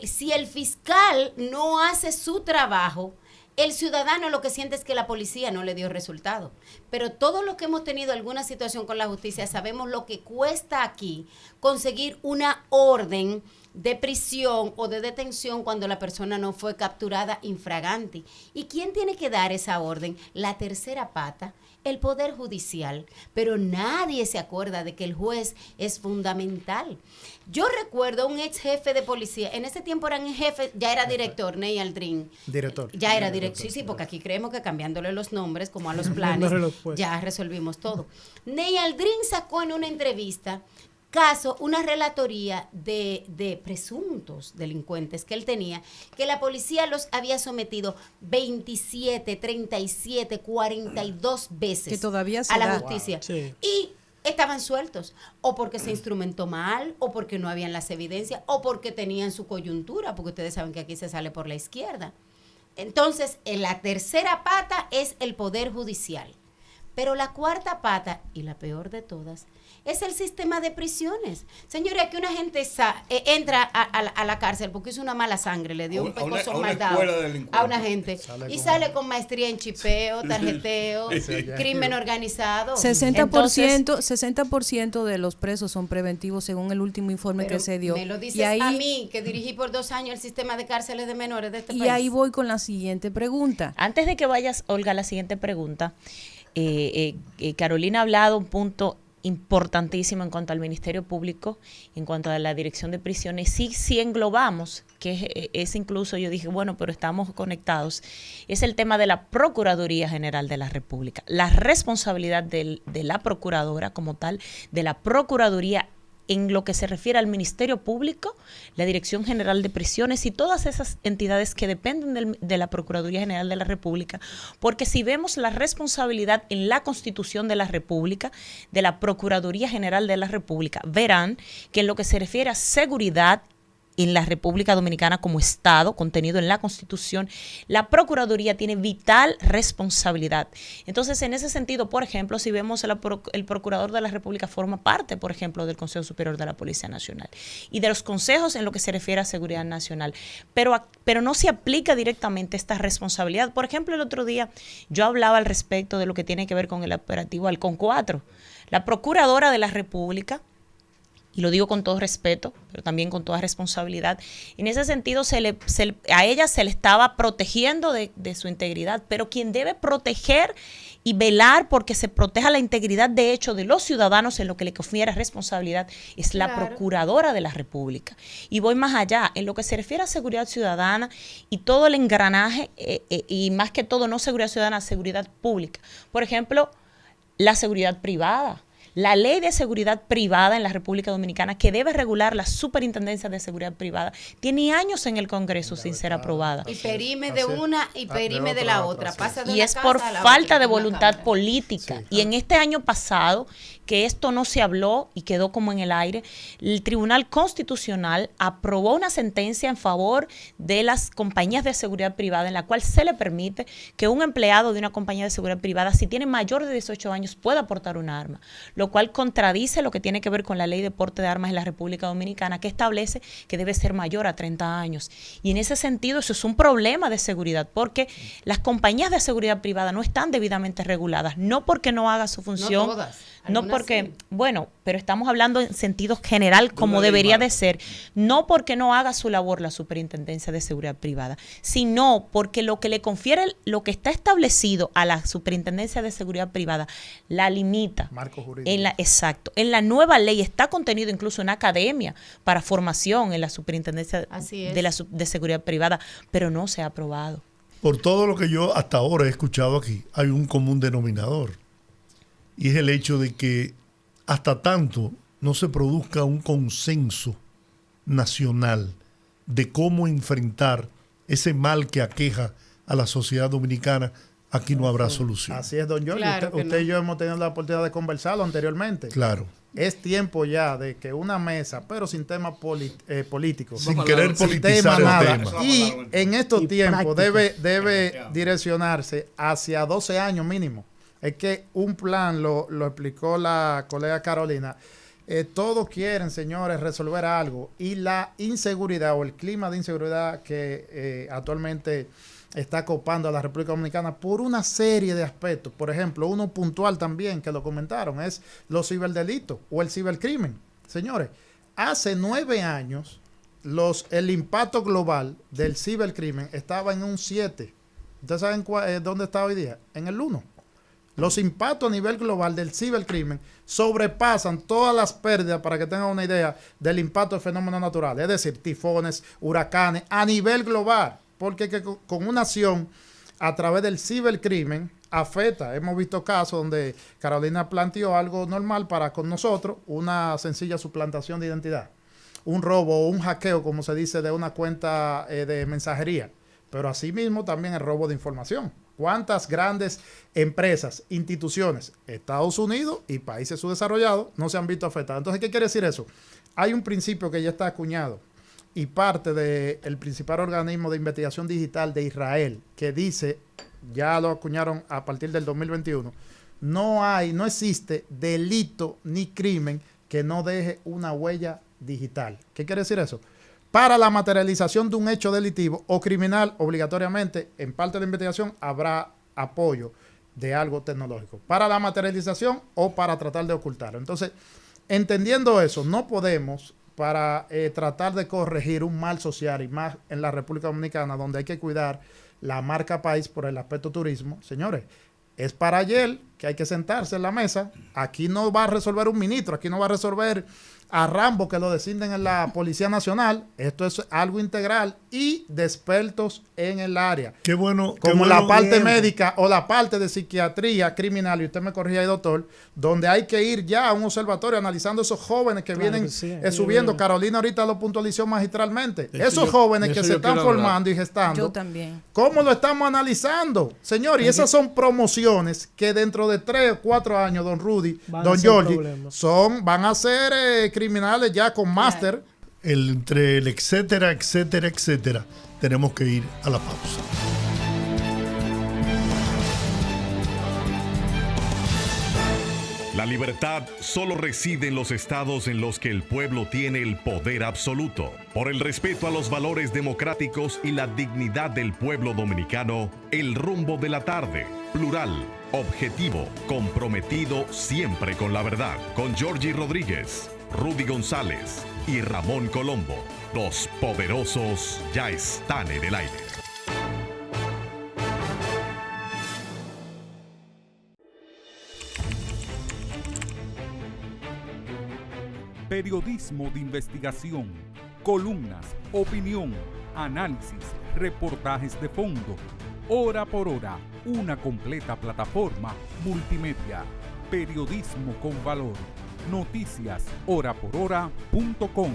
Si el fiscal no hace su trabajo, el ciudadano lo que siente es que la policía no le dio resultado. Pero todos los que hemos tenido alguna situación con la justicia sabemos lo que cuesta aquí conseguir una orden de prisión o de detención cuando la persona no fue capturada infraganti. ¿Y quién tiene que dar esa orden? La tercera pata, el Poder Judicial. Pero nadie se acuerda de que el juez es fundamental. Yo recuerdo un ex jefe de policía, en ese tiempo eran jefe, ya era director, Ney Aldrin. Director. Ya era director, sí, porque aquí creemos que cambiándole los nombres, como a los planes, ya resolvimos todo. Ney Aldrin sacó en una entrevista una relatoría de presuntos delincuentes que él tenía, que la policía los había sometido 27, 37, 42 veces que todavía se a la da. justicia. Wow. Sí. Y estaban sueltos, o porque se instrumentó mal, o porque no habían las evidencias, o porque tenían su coyuntura, porque ustedes saben que aquí se sale por la izquierda. Entonces, la tercera pata es el Poder Judicial. Pero la cuarta pata, y la peor de todas, es el sistema de prisiones. Señores, aquí una gente entra a la cárcel porque hizo una mala sangre, le dio un pecoso maldado a una gente y sale con maestría en chipeo, tarjeteo, crimen organizado. 60% de los presos son preventivos según el último informe que se dio. Me lo dices y ahí, a mí, que dirigí por 2 años el sistema de cárceles de menores de este país. Y ahí voy con la siguiente pregunta. Antes de que vayas, Olga, a la siguiente pregunta, Carolina ha hablado un punto importantísimo en cuanto al Ministerio Público, en cuanto a la Dirección de Prisiones. Sí englobamos, que es incluso, yo dije, bueno, pero estamos conectados, es el tema de la Procuraduría General de la República, la responsabilidad de la Procuradora como tal, de la Procuraduría en lo que se refiere al Ministerio Público, la Dirección General de Prisiones y todas esas entidades que dependen de la Procuraduría General de la República, porque si vemos la responsabilidad en la Constitución de la República, de la Procuraduría General de la República, verán que en lo que se refiere a seguridad en la República Dominicana como Estado, contenido en la Constitución, la Procuraduría tiene vital responsabilidad. Entonces, en ese sentido, por ejemplo, si vemos el Procurador de la República forma parte, por ejemplo, del Consejo Superior de la Policía Nacional y de los consejos en lo que se refiere a seguridad nacional, pero no se aplica directamente esta responsabilidad. Por ejemplo, el otro día yo hablaba al respecto de lo que tiene que ver con el operativo Halcón 4. La Procuradora de la República, y lo digo con todo respeto, pero también con toda responsabilidad, en ese sentido a ella se le estaba protegiendo de su integridad, pero quien debe proteger y velar porque se proteja la integridad de hecho de los ciudadanos en lo que le confiere responsabilidad es la Procuradora de la República. Y voy más allá, en lo que se refiere a seguridad ciudadana y todo el engranaje, y más que todo no seguridad ciudadana, seguridad pública. Por ejemplo, la seguridad privada. La ley de seguridad privada en la República Dominicana, que debe regular la superintendencia de seguridad privada, tiene años en el Congreso sin ser aprobada. Y perime de una y perime de la otra. Pasa de y una es casa por a la falta otra, de una voluntad cámara. política. Sí. Y en este año pasado, que esto no se habló y quedó como en el aire, el Tribunal Constitucional aprobó una sentencia en favor de las compañías de seguridad privada, en la cual se le permite que un empleado de una compañía de seguridad privada, si tiene mayor de 18 años, pueda portar un arma, lo cual contradice lo que tiene que ver con la ley de porte de armas en la República Dominicana, que establece que debe ser mayor a 30 años. Y en ese sentido, eso es un problema de seguridad, porque las compañías de seguridad privada no están debidamente reguladas, no porque no haga su función, No todas, no algunas porque, sí. bueno, pero estamos hablando en sentido general como debería de ser, no porque no haga su labor la Superintendencia de Seguridad Privada, sino porque lo que le confiere, lo que está establecido a la Superintendencia de Seguridad Privada, la limita. Marco jurídico. Exacto. En la nueva ley está contenido incluso una academia para formación en la Superintendencia Así es. de Seguridad Privada, pero no se ha aprobado. Por todo lo que yo hasta ahora he escuchado aquí, hay un común denominador. Y es el hecho de que hasta tanto no se produzca un consenso nacional de cómo enfrentar ese mal que aqueja a la sociedad dominicana, aquí no habrá solución. Así es, don Jorge. Claro que usted no. y yo hemos tenido la oportunidad de conversarlo anteriormente. Claro. Es tiempo ya de que una mesa, pero sin temas políticos, Sin querer sin politizar tema, el nada. tema. Y en estos Y tiempos práctica. debe direccionarse hacia 12 años mínimo. Es que un plan, lo explicó la colega Carolina, todos quieren, señores, resolver algo. Y la inseguridad o el clima de inseguridad que actualmente está copando a la República Dominicana por una serie de aspectos. Por ejemplo, uno puntual también, que lo comentaron, es los ciberdelitos o el cibercrimen. Señores, hace 9 años el impacto global del cibercrimen estaba en un 7. ¿Ustedes saben dónde está hoy día? En el 1. Los impactos a nivel global del cibercrimen sobrepasan todas las pérdidas, para que tengan una idea, del impacto de fenómenos naturales. Es decir, tifones, huracanes, a nivel global. Porque con una acción a través del cibercrimen afecta. Hemos visto casos donde Carolina planteó algo normal para con nosotros, una sencilla suplantación de identidad. Un robo o un hackeo, como se dice, de una cuenta de mensajería. Pero asimismo también el robo de información. ¿Cuántas grandes empresas, instituciones, Estados Unidos y países subdesarrollados no se han visto afectados? Entonces, ¿qué quiere decir eso? Hay un principio que ya está acuñado y parte del principal organismo de investigación digital de Israel, que dice, ya lo acuñaron a partir del 2021, no existe delito ni crimen que no deje una huella digital. ¿Qué quiere decir eso? Para la materialización de un hecho delictivo o criminal, obligatoriamente, en parte de la investigación, habrá apoyo de algo tecnológico. Para la materialización o para tratar de ocultarlo. Entonces, entendiendo eso, no podemos, para tratar de corregir un mal social, y más en la República Dominicana, donde hay que cuidar la marca país por el aspecto turismo, señores, es para ayer que hay que sentarse en la mesa. Aquí no va a resolver un ministro, aquí no va a resolver a Rambo que lo designen en la Policía Nacional. Esto es algo integral y de expertos en el área. Qué bueno. Como la parte médica o la parte de psiquiatría criminal, y usted me corrige ahí, doctor, donde hay que ir ya a un observatorio analizando esos jóvenes que vienen subiendo. Carolina ahorita lo puntualizó magistralmente. Esos jóvenes que se están formando y gestando. Yo también. ¿Cómo lo estamos analizando? Señor, y esas son promociones que dentro de 3 o 4 años, don Rudy, don Georgie, van a ser criminales ya con máster. Entre el etcétera, etcétera, etcétera, tenemos que ir a la pausa. La libertad solo reside en los estados en los que el pueblo tiene el poder absoluto. Por el respeto a los valores democráticos y la dignidad del pueblo dominicano, el rumbo de la tarde, plural, objetivo, comprometido siempre con la verdad. Con Georgie Rodríguez, Rudy González y Ramón Colombo. Los poderosos ya están en el aire. Periodismo de investigación, columnas, opinión, análisis, reportajes de fondo. Hora por hora, una completa plataforma multimedia. Periodismo con valor. Noticias horaporhora.com.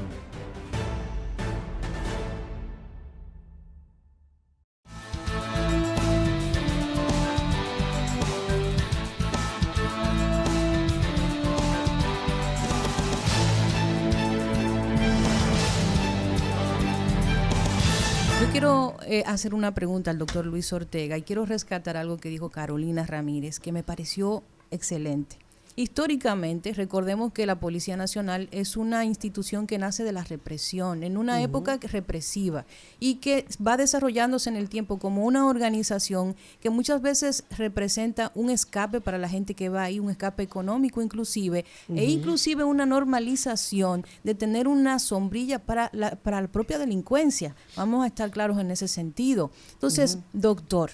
Yo quiero hacer una pregunta al doctor Luis Ortega y quiero rescatar algo que dijo Carolina Ramírez, que me pareció excelente. Históricamente, recordemos que la Policía Nacional es una institución que nace de la represión, en una época represiva, y que va desarrollándose en el tiempo como una organización que muchas veces representa un escape para la gente que va ahí, un escape económico inclusive, e inclusive una normalización de tener una sombrilla para la propia delincuencia. Vamos a estar claros en ese sentido. Entonces, doctor,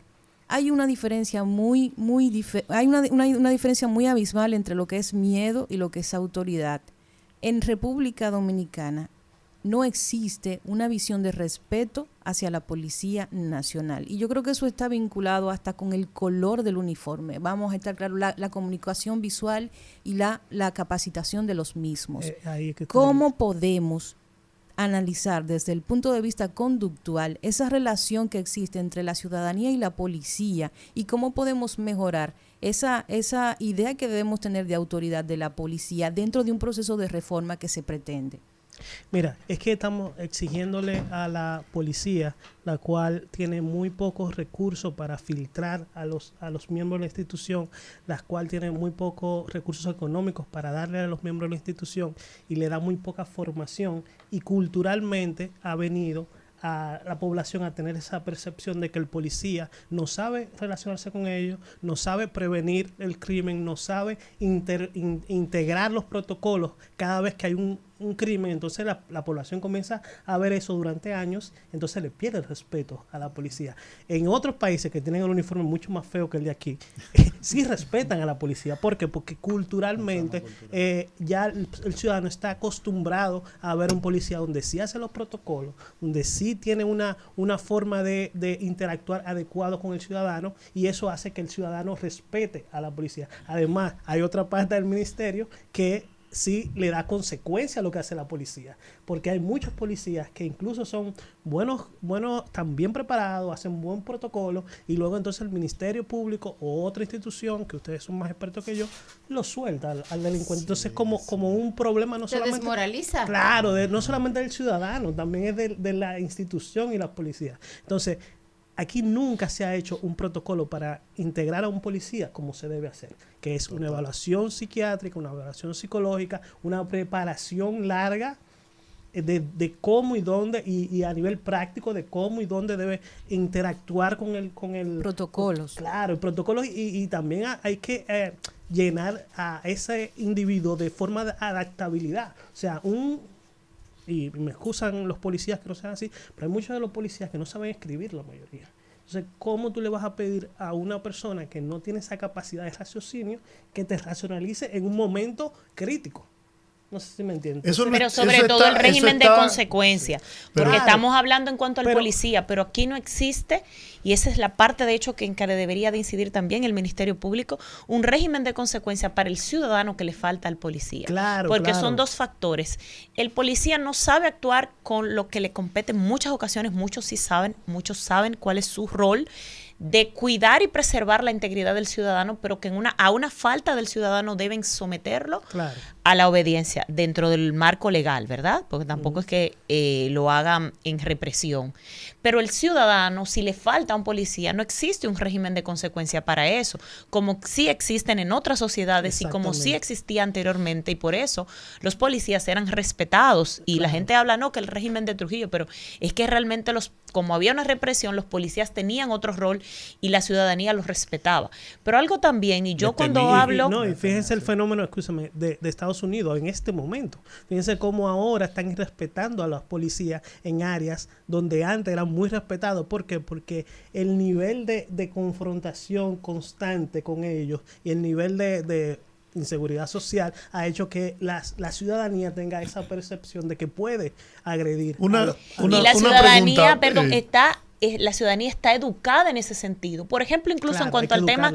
hay una diferencia una diferencia muy abismal entre lo que es miedo y lo que es autoridad. En República Dominicana no existe una visión de respeto hacia la Policía Nacional. Y yo creo que eso está vinculado hasta con el color del uniforme. Vamos a estar claros, la comunicación visual y la capacitación de los mismos. ¿Cómo podemos analizar desde el punto de vista conductual esa relación que existe entre la ciudadanía y la policía y cómo podemos mejorar esa idea que debemos tener de autoridad de la policía dentro de un proceso de reforma que se pretende? Mira, es que estamos exigiéndole a la policía, la cual tiene muy pocos recursos para filtrar a los miembros de la institución, la cual tiene muy pocos recursos económicos para darle a los miembros de la institución y le da muy poca formación, y culturalmente ha venido a la población a tener esa percepción de que el policía no sabe relacionarse con ellos, no sabe prevenir el crimen, no sabe integrar los protocolos cada vez que hay un un crimen, entonces la población comienza a ver eso durante años, entonces le pierde el respeto a la policía. En otros países que tienen el uniforme mucho más feo que el de aquí, sí respetan a la policía. ¿Por qué? Porque culturalmente ya el ciudadano está acostumbrado a ver un policía donde sí hace los protocolos, donde sí tiene una forma de interactuar adecuado con el ciudadano, y eso hace que el ciudadano respete a la policía. Además, hay otra parte del ministerio que sí le da consecuencia a lo que hace la policía, porque hay muchos policías que incluso son buenos, están bien preparados, hacen buen protocolo, y luego entonces el Ministerio Público o otra institución, que ustedes son más expertos que yo, lo suelta al delincuente. Entonces como un problema no se solamente... desmoraliza. Claro, no solamente del ciudadano, también es de la institución y la policía. Entonces, aquí nunca se ha hecho un protocolo para integrar a un policía como se debe hacer, que es una evaluación psiquiátrica, una evaluación psicológica, una preparación larga de cómo y dónde, y a nivel práctico de cómo y dónde debe interactuar con el protocolos. Claro, el protocolo, y también hay que llenar a ese individuo de forma de adaptabilidad. O sea, y me excusan los policías que no sean así, pero hay muchos de los policías que no saben escribir, la mayoría. Entonces, ¿cómo tú le vas a pedir a una persona que no tiene esa capacidad de raciocinio que te racionalice en un momento crítico? No sé si me entiendes. Pero sobre todo el régimen de consecuencia, porque estamos hablando en cuanto al policía, pero aquí no existe, y esa es la parte de hecho que debería de incidir también el Ministerio Público, un régimen de consecuencia para el ciudadano que le falta al policía. Porque son dos factores. El policía no sabe actuar con lo que le compete en muchas ocasiones, muchos saben cuál es su rol de cuidar y preservar la integridad del ciudadano, pero que a una falta del ciudadano deben someterlo a la obediencia dentro del marco legal, ¿verdad? Porque tampoco es que lo hagan en represión. Pero el ciudadano, si le falta a un policía, no existe un régimen de consecuencia para eso, como sí existen en otras sociedades y como sí existía anteriormente, y por eso los policías eran respetados. Y la gente habla, no, que el régimen de Trujillo, pero es que realmente como había una represión, los policías tenían otro rol y la ciudadanía los respetaba. Pero algo también, y yo cuando hablo... Y fíjense el fenómeno, escúchame, de Estados Unidos en este momento. Fíjense cómo ahora están respetando a los policías en áreas donde antes eran muy respetados. ¿Por qué? Porque el nivel de confrontación constante con ellos y el nivel de inseguridad social ha hecho que la ciudadanía tenga esa percepción de que puede agredir. Y la ciudadanía, la ciudadanía está educada en ese sentido. Por ejemplo, incluso en cuanto al tema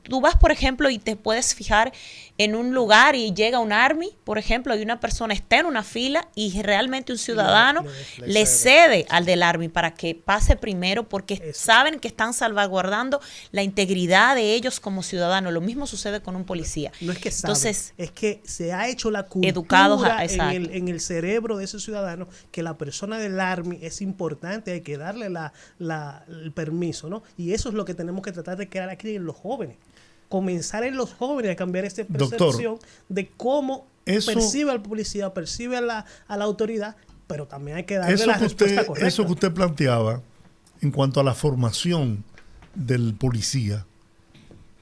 tú vas, por ejemplo, y te puedes fijar en un lugar y llega un army, por ejemplo, y una persona está en una fila y realmente un ciudadano le cede al del army para que pase primero, porque saben que están salvaguardando la integridad de ellos como ciudadanos. Lo mismo sucede con un policía. No es que saben, entonces, es que se ha hecho la cultura educados en el cerebro de ese ciudadano que la persona del army es importante, hay que darle el permiso, ¿no? Y eso es lo que tenemos que tratar de crear aquí en los jóvenes. Comenzar en los jóvenes a cambiar esta percepción de cómo percibe al policía, percibe a la autoridad, pero también hay que darle la respuesta correcta. Eso que usted planteaba en cuanto a la formación del policía,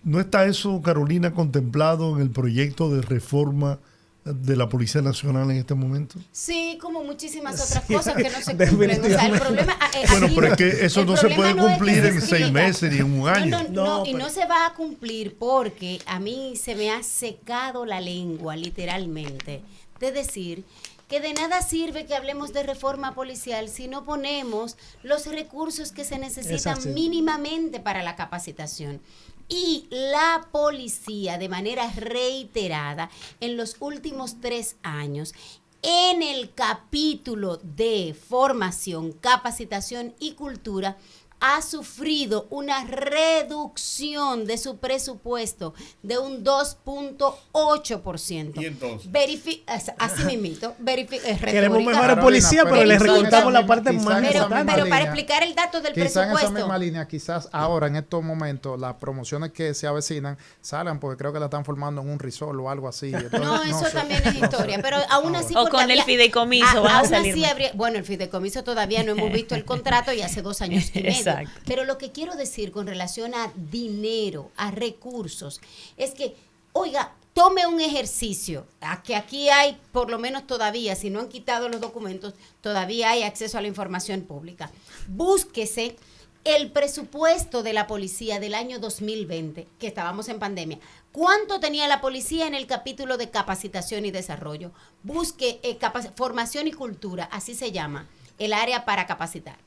¿no está eso, Carolina, contemplado en el proyecto de reforma de la Policía Nacional en este momento? Sí, como muchísimas otras cosas que no se cumplen. O sea, el problema, bueno, pero es que eso no se puede cumplir en 6 meses ni en un año. Y no se va a cumplir porque a mí se me ha secado la lengua, literalmente, de decir que de nada sirve que hablemos de reforma policial si no ponemos los recursos que se necesitan mínimamente para la capacitación. Y la policía, de manera reiterada, en los últimos 3 años, en el capítulo de formación, capacitación y cultura, ha sufrido una reducción de su presupuesto de un 2.8%. ¿Y entonces? Así mismito. Queremos mejor policía, pero le recortamos la parte más importante. Pero para explicar el dato del presupuesto. Quizás en esa misma línea, quizás ahora, en estos momentos, las promociones que se avecinan salgan porque creo que la están formando en un resort o algo así. Entonces, no, eso también es historia. Pero aún así... O con el fideicomiso van a salir. Bueno, el fideicomiso todavía no hemos visto el contrato y hace 2 años y medio. Exacto. Pero lo que quiero decir con relación a dinero, a recursos, es que, oiga, tome un ejercicio, a que aquí hay, por lo menos todavía, si no han quitado los documentos, todavía hay acceso a la información pública. Búsquese el presupuesto de la policía del año 2020, que estábamos en pandemia. ¿Cuánto tenía la policía en el capítulo de capacitación y desarrollo? Busque formación y cultura, así se llama, el área para capacitar.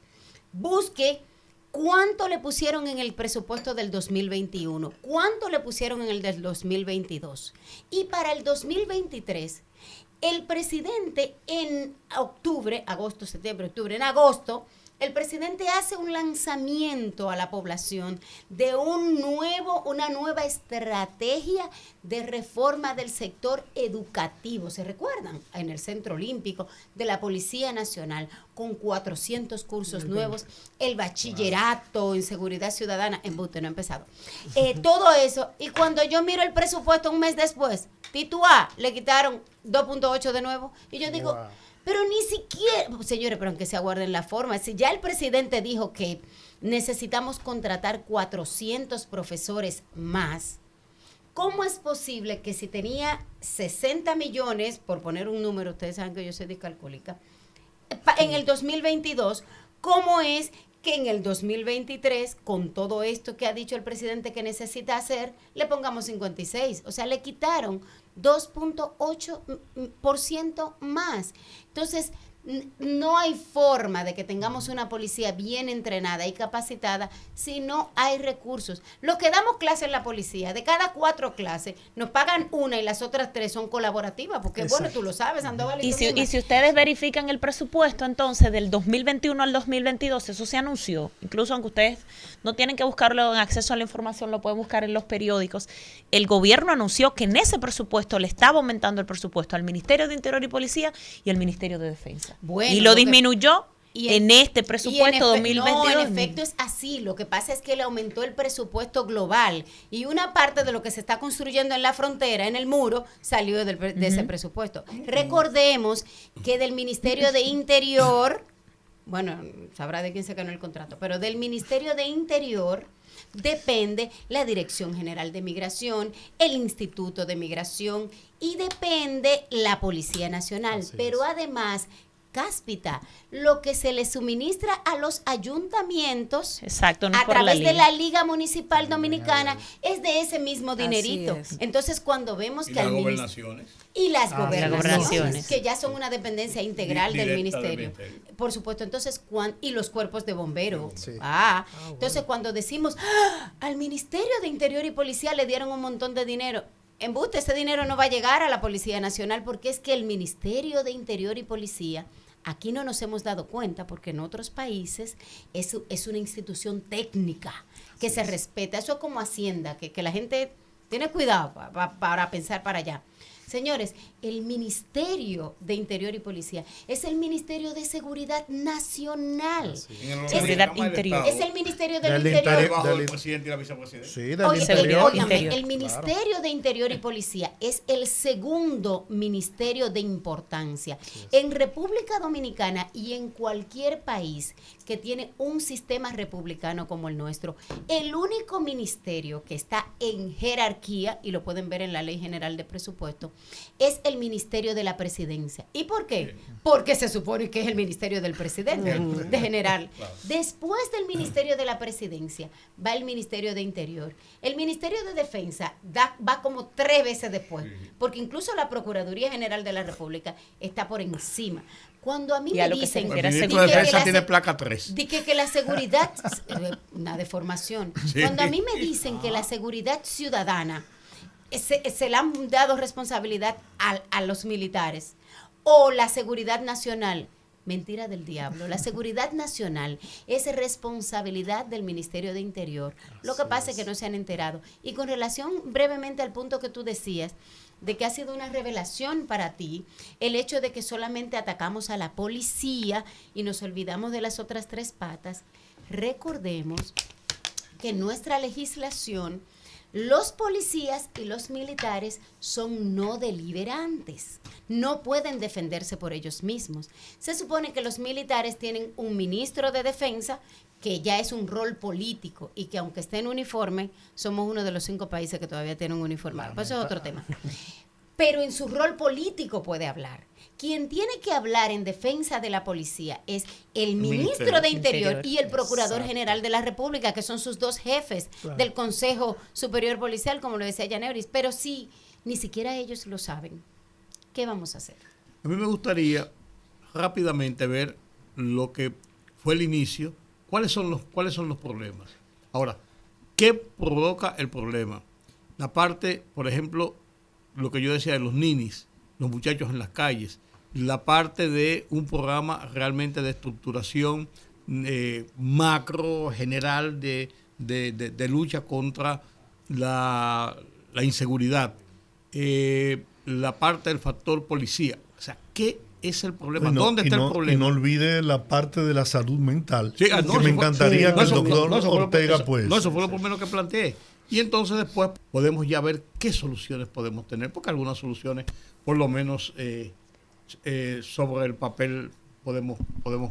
Busque cuánto le pusieron en el presupuesto del 2021, cuánto le pusieron en el del 2022. Y para el 2023, el presidente en agosto, el presidente hace un lanzamiento a la población de una nueva estrategia de reforma del sector educativo. ¿Se recuerdan? En el Centro Olímpico de la Policía Nacional, con 400 cursos nuevos, el bachillerato en seguridad ciudadana, embuste, no ha empezado. Todo eso, y cuando yo miro el presupuesto un mes después, Tito A le quitaron 2.8 de nuevo, y yo digo... Wow. Pero ni siquiera, señores, pero aunque se aguarden la forma, si ya el presidente dijo que necesitamos contratar 400 profesores más, ¿cómo es posible que si tenía 60 millones, por poner un número, ustedes saben que yo soy discalcúlica, en el 2022, cómo es que en el 2023, con todo esto que ha dicho el presidente que necesita hacer, le pongamos 56? O sea, le quitaron 2.8% más. Entonces, no hay forma de que tengamos una policía bien entrenada y capacitada si no hay recursos. Los que damos clases en la policía, de cada 4 clases, nos pagan una y las otras 3 son colaborativas, porque bueno, tú lo sabes, Sandoval. Y si ustedes verifican el presupuesto, entonces, del 2021 al 2022, eso se anunció, incluso aunque ustedes no tienen que buscarlo en acceso a la información, lo pueden buscar en los periódicos. El gobierno anunció que en ese presupuesto le estaba aumentando el presupuesto al Ministerio de Interior y Policía y al Ministerio de Defensa. Bueno, y lo disminuyó en este presupuesto 2022. No, en efecto es así. Lo que pasa es que le aumentó el presupuesto global y una parte de lo que se está construyendo en la frontera, en el muro, salió de ese presupuesto. Recordemos que del Ministerio de Interior, bueno, sabrá de quién se ganó el contrato, pero del Ministerio de Interior depende la Dirección General de Migración, el Instituto de Migración y depende la Policía Nacional. Pero además, Cáspita, lo que se le suministra a los ayuntamientos a través de la Liga Municipal Dominicana es de ese mismo dinerito. Entonces, cuando vemos que las gobernaciones y las gobernaciones, que ya son una dependencia integral del ministerio, por supuesto, entonces, y los cuerpos de bomberos. Sí. Entonces, cuando decimos, al Ministerio de Interior y Policía le dieron un montón de dinero, embuste, ese dinero no va a llegar a la Policía Nacional, porque es que el Ministerio de Interior y Policía, aquí no nos hemos dado cuenta, porque en otros países es una institución técnica que se respeta. Eso es como Hacienda, que la gente tiene cuidado para pensar para allá. Señores, el Ministerio de Interior y Policía es el Ministerio de Seguridad Nacional. Seguridad Interior. Es el Ministerio del Interior. Debajo del presidente y la vicepresidenta. Sí, del Interior. El Ministerio de Interior y Policía es el segundo ministerio de importancia. En República Dominicana y en cualquier país que tiene un sistema republicano como el nuestro, el único ministerio que está en jerarquía, y lo pueden ver en la Ley General de Presupuesto, es el Ministerio de la Presidencia. ¿Y por qué? Porque se supone que es el Ministerio del Presidente, de general. Claro. Después del Ministerio de la Presidencia va el Ministerio de Interior. El Ministerio de Defensa va como 3 veces después, porque incluso la Procuraduría General de la República está por encima. Cuando a mí me dicen que el ministro de Defensa tiene placa 3. Que la seguridad, una deformación. Sí. Cuando a mí me dicen que la seguridad ciudadana se le han dado responsabilidad a los militares, o la seguridad nacional, mentira del diablo. La seguridad nacional es responsabilidad del Ministerio de Interior. Lo que pasa es que no se han enterado. Y con relación brevemente al punto que tú decías, de que ha sido una revelación para ti el hecho de que solamente atacamos a la policía y nos olvidamos de las otras 3 patas, recordemos que en nuestra legislación los policías y los militares son no deliberantes, no pueden defenderse por ellos mismos. Se supone que los militares tienen un ministro de defensa que ya es un rol político y que aunque esté en uniforme, somos uno de los 5 países que todavía tienen un uniforme. Pues eso es otro tema. Pero en su rol político puede hablar. Quien tiene que hablar en defensa de la policía es el ministro de Interior y el Procurador General de la República, que son sus 2 jefes del Consejo Superior Policial, como lo decía Yaneuris. Pero si ni siquiera ellos lo saben, ¿qué vamos a hacer? A mí me gustaría rápidamente ver lo que fue el inicio. ¿Cuáles son los problemas? Ahora, ¿qué provoca el problema? La parte, por ejemplo, lo que yo decía de los ninis, los muchachos en las calles, la parte de un programa realmente de estructuración macro, general, de lucha contra la inseguridad, la parte del factor policía. O sea, ¿qué es el problema? ¿Dónde está el problema? Y no olvide la parte de la salud mental, sí, que me encantaría que el doctor Ortega pues... No, eso fue lo primero que planteé. Y entonces después podemos ya ver qué soluciones podemos tener, porque algunas soluciones, por lo menos sobre el papel, podemos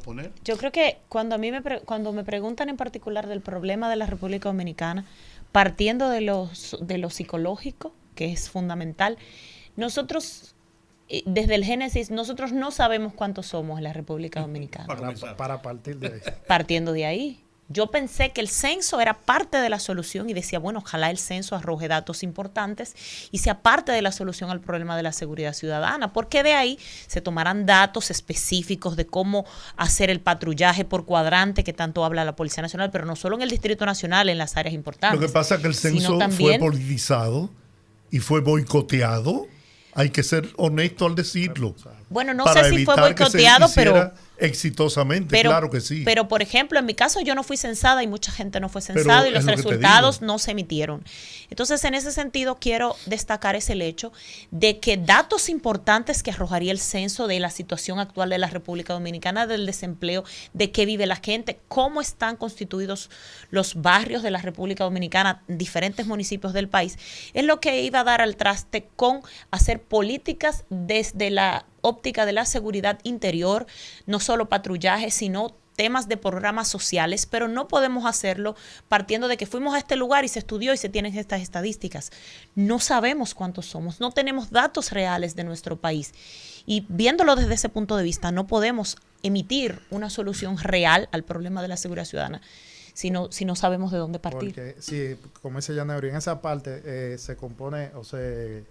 poner. Yo creo que cuando me preguntan en particular del problema de la República Dominicana, partiendo de lo psicológico, que es fundamental, nosotros... Desde el génesis, nosotros no sabemos cuántos somos en la República Dominicana. Para partir de ahí. Partiendo de ahí. Yo pensé que el censo era parte de la solución y decía, bueno, ojalá el censo arroje datos importantes y sea parte de la solución al problema de la seguridad ciudadana, porque de ahí se tomarán datos específicos de cómo hacer el patrullaje por cuadrante que tanto habla la Policía Nacional, pero no solo en el Distrito Nacional, en las áreas importantes. Lo que pasa es que el censo fue politizado y fue boicoteado. Hay que ser honesto al decirlo. Bueno, no sé si fue boicoteado, pero exitosamente, claro que sí. Pero, por ejemplo, en mi caso yo no fui censada y mucha gente no fue censada y los resultados no se emitieron. Entonces, en ese sentido, quiero destacar ese hecho de que datos importantes que arrojaría el censo de la situación actual de la República Dominicana, del desempleo, de qué vive la gente, cómo están constituidos los barrios de la República Dominicana, diferentes municipios del país, es lo que iba a dar al traste con hacer políticas desde la óptica de la seguridad interior, no solo patrullaje, sino temas de programas sociales, pero no podemos hacerlo partiendo de que fuimos a este lugar y se estudió y se tienen estas estadísticas. No sabemos cuántos somos, no tenemos datos reales de nuestro país. Y viéndolo desde ese punto de vista, no podemos emitir una solución real al problema de la seguridad ciudadana si no sabemos de dónde partir. Porque, sí, como dice Yaneuri, en esa parte se compone o se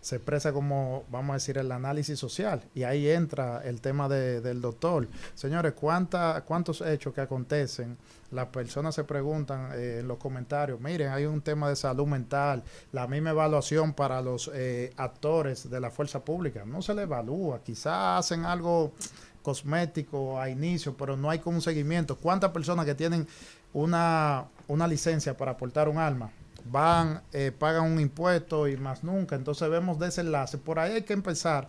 expresa como, vamos a decir, el análisis social. Y ahí entra el tema del doctor. Señores, ¿cuántos hechos que acontecen? Las personas se preguntan en los comentarios, miren, hay un tema de salud mental, la misma evaluación para los actores de la fuerza pública. No se le evalúa, quizás hacen algo cosmético a inicio, pero no hay como un seguimiento. ¿Cuántas personas que tienen una licencia para portar un arma van, pagan un impuesto y más nunca? Entonces vemos desenlace. Por ahí hay que empezar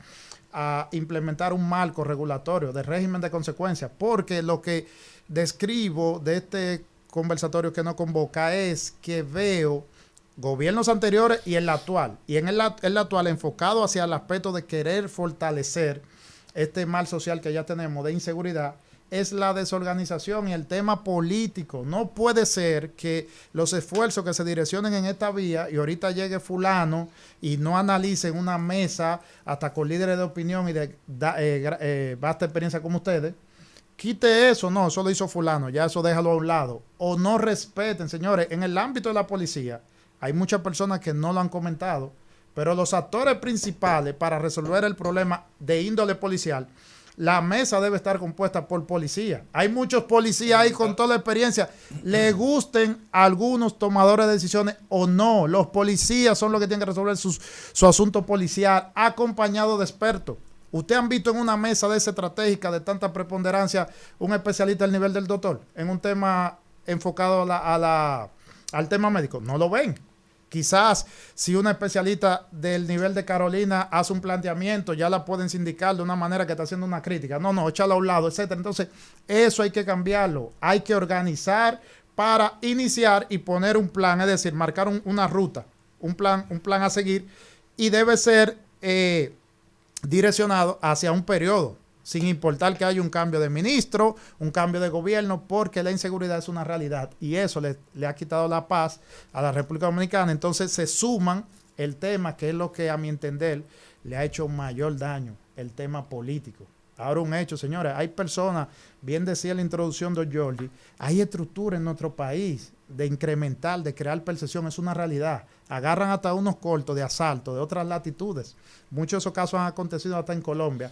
a implementar un marco regulatorio de régimen de consecuencias, porque lo que describo de este conversatorio que nos convoca es que veo gobiernos anteriores y el actual, y en el actual enfocado hacia el aspecto de querer fortalecer este mal social que ya tenemos de inseguridad, es la desorganización y el tema político. No puede ser que los esfuerzos que se direccionen en esta vía y ahorita llegue fulano y no analicen una mesa hasta con líderes de opinión y de vasta experiencia como ustedes. Quite eso, no, eso lo hizo fulano, ya eso déjalo a un lado. O no respeten, señores, en el ámbito de la policía hay muchas personas que no lo han comentado, pero los actores principales para resolver el problema de índole policial, la mesa debe estar compuesta por policías. Hay muchos policías ahí con toda la experiencia. Le gusten a algunos tomadores de decisiones o no. Los policías son los que tienen que resolver su asunto policial, acompañado de expertos. ¿Ustedes han visto en una mesa de esa estratégica de tanta preponderancia un especialista al nivel del doctor en un tema enfocado al tema médico? No lo ven. Quizás si una especialista del nivel de Carolina hace un planteamiento, ya la pueden sindicar de una manera que está haciendo una crítica. No, échala a un lado, etcétera. Entonces, eso hay que cambiarlo. Hay que organizar para iniciar y poner un plan, es decir, marcar una ruta, un plan a seguir, y debe ser direccionado hacia un periodo. sin importar que haya un cambio de ministro, un cambio de gobierno, porque la inseguridad es una realidad y eso le ha quitado la paz a la República Dominicana. Entonces se suman el tema, que es lo que a mi entender le ha hecho mayor daño, el tema político. Ahora un hecho, señores, hay personas, bien decía la introducción de Jordi, hay estructura en nuestro país de incrementar, de crear percepción, es una realidad. Agarran hasta unos cortos de asalto de otras latitudes. Muchos de esos casos han acontecido hasta en Colombia.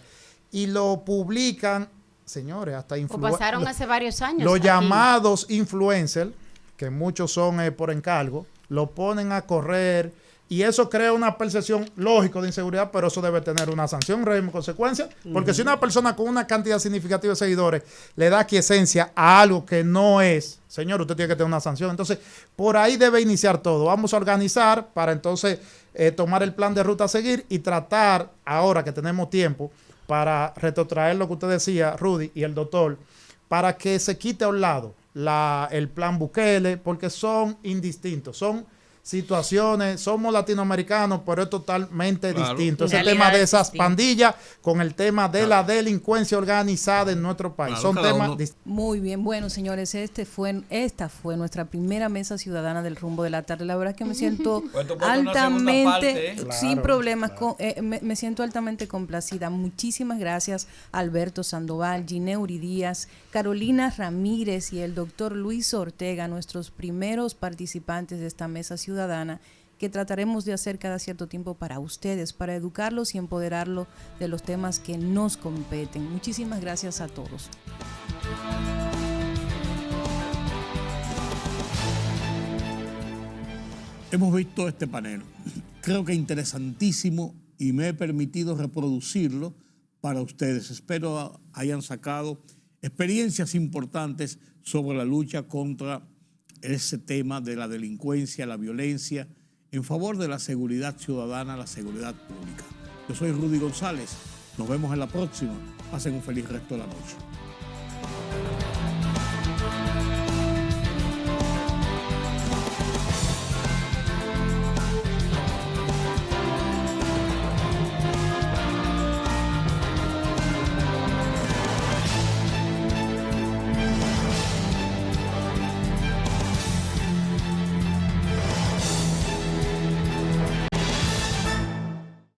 Y lo publican, señores, hasta influencers. Pasaron hace varios años. Los aquí. llamados influencers, que muchos son por encargo, lo ponen a correr y eso crea una percepción lógica de inseguridad, pero eso debe tener una sanción, un régimen de consecuencias, porque si una persona con una cantidad significativa de seguidores le da aquiescencia a algo que no es, señor, usted tiene que tener una sanción. Entonces, por ahí debe iniciar todo. Vamos a organizar para entonces tomar el plan de ruta a seguir y tratar, ahora que tenemos tiempo, para retrotraer lo que usted decía, Rudy, y el doctor, para que se quite a un lado el plan Bukele, porque son indistintos, son situaciones, somos latinoamericanos, pero es totalmente distinto. Ese tema de esas pandillas con el tema de la delincuencia organizada en nuestro país. Son temas distintos. Muy bien, bueno, señores, esta fue nuestra primera mesa ciudadana del Rumbo de la Tarde. La verdad es que me siento altamente, sin problemas, me siento altamente complacida. Muchísimas gracias a Alberto Sandoval, Gineuri Díaz, Carolina Ramírez y el doctor Luis Ortega, nuestros primeros participantes de esta mesa ciudadana, que trataremos de hacer cada cierto tiempo para ustedes, para educarlos y empoderarlos de los temas que nos competen. Muchísimas gracias a todos. Hemos visto este panel, creo que interesantísimo, y me he permitido reproducirlo para ustedes. Espero hayan sacado experiencias importantes sobre la lucha contra ese tema de la delincuencia, la violencia, en favor de la seguridad ciudadana, la seguridad pública. Yo soy Rudy González. Nos vemos en la próxima. Pasen un feliz resto de la noche.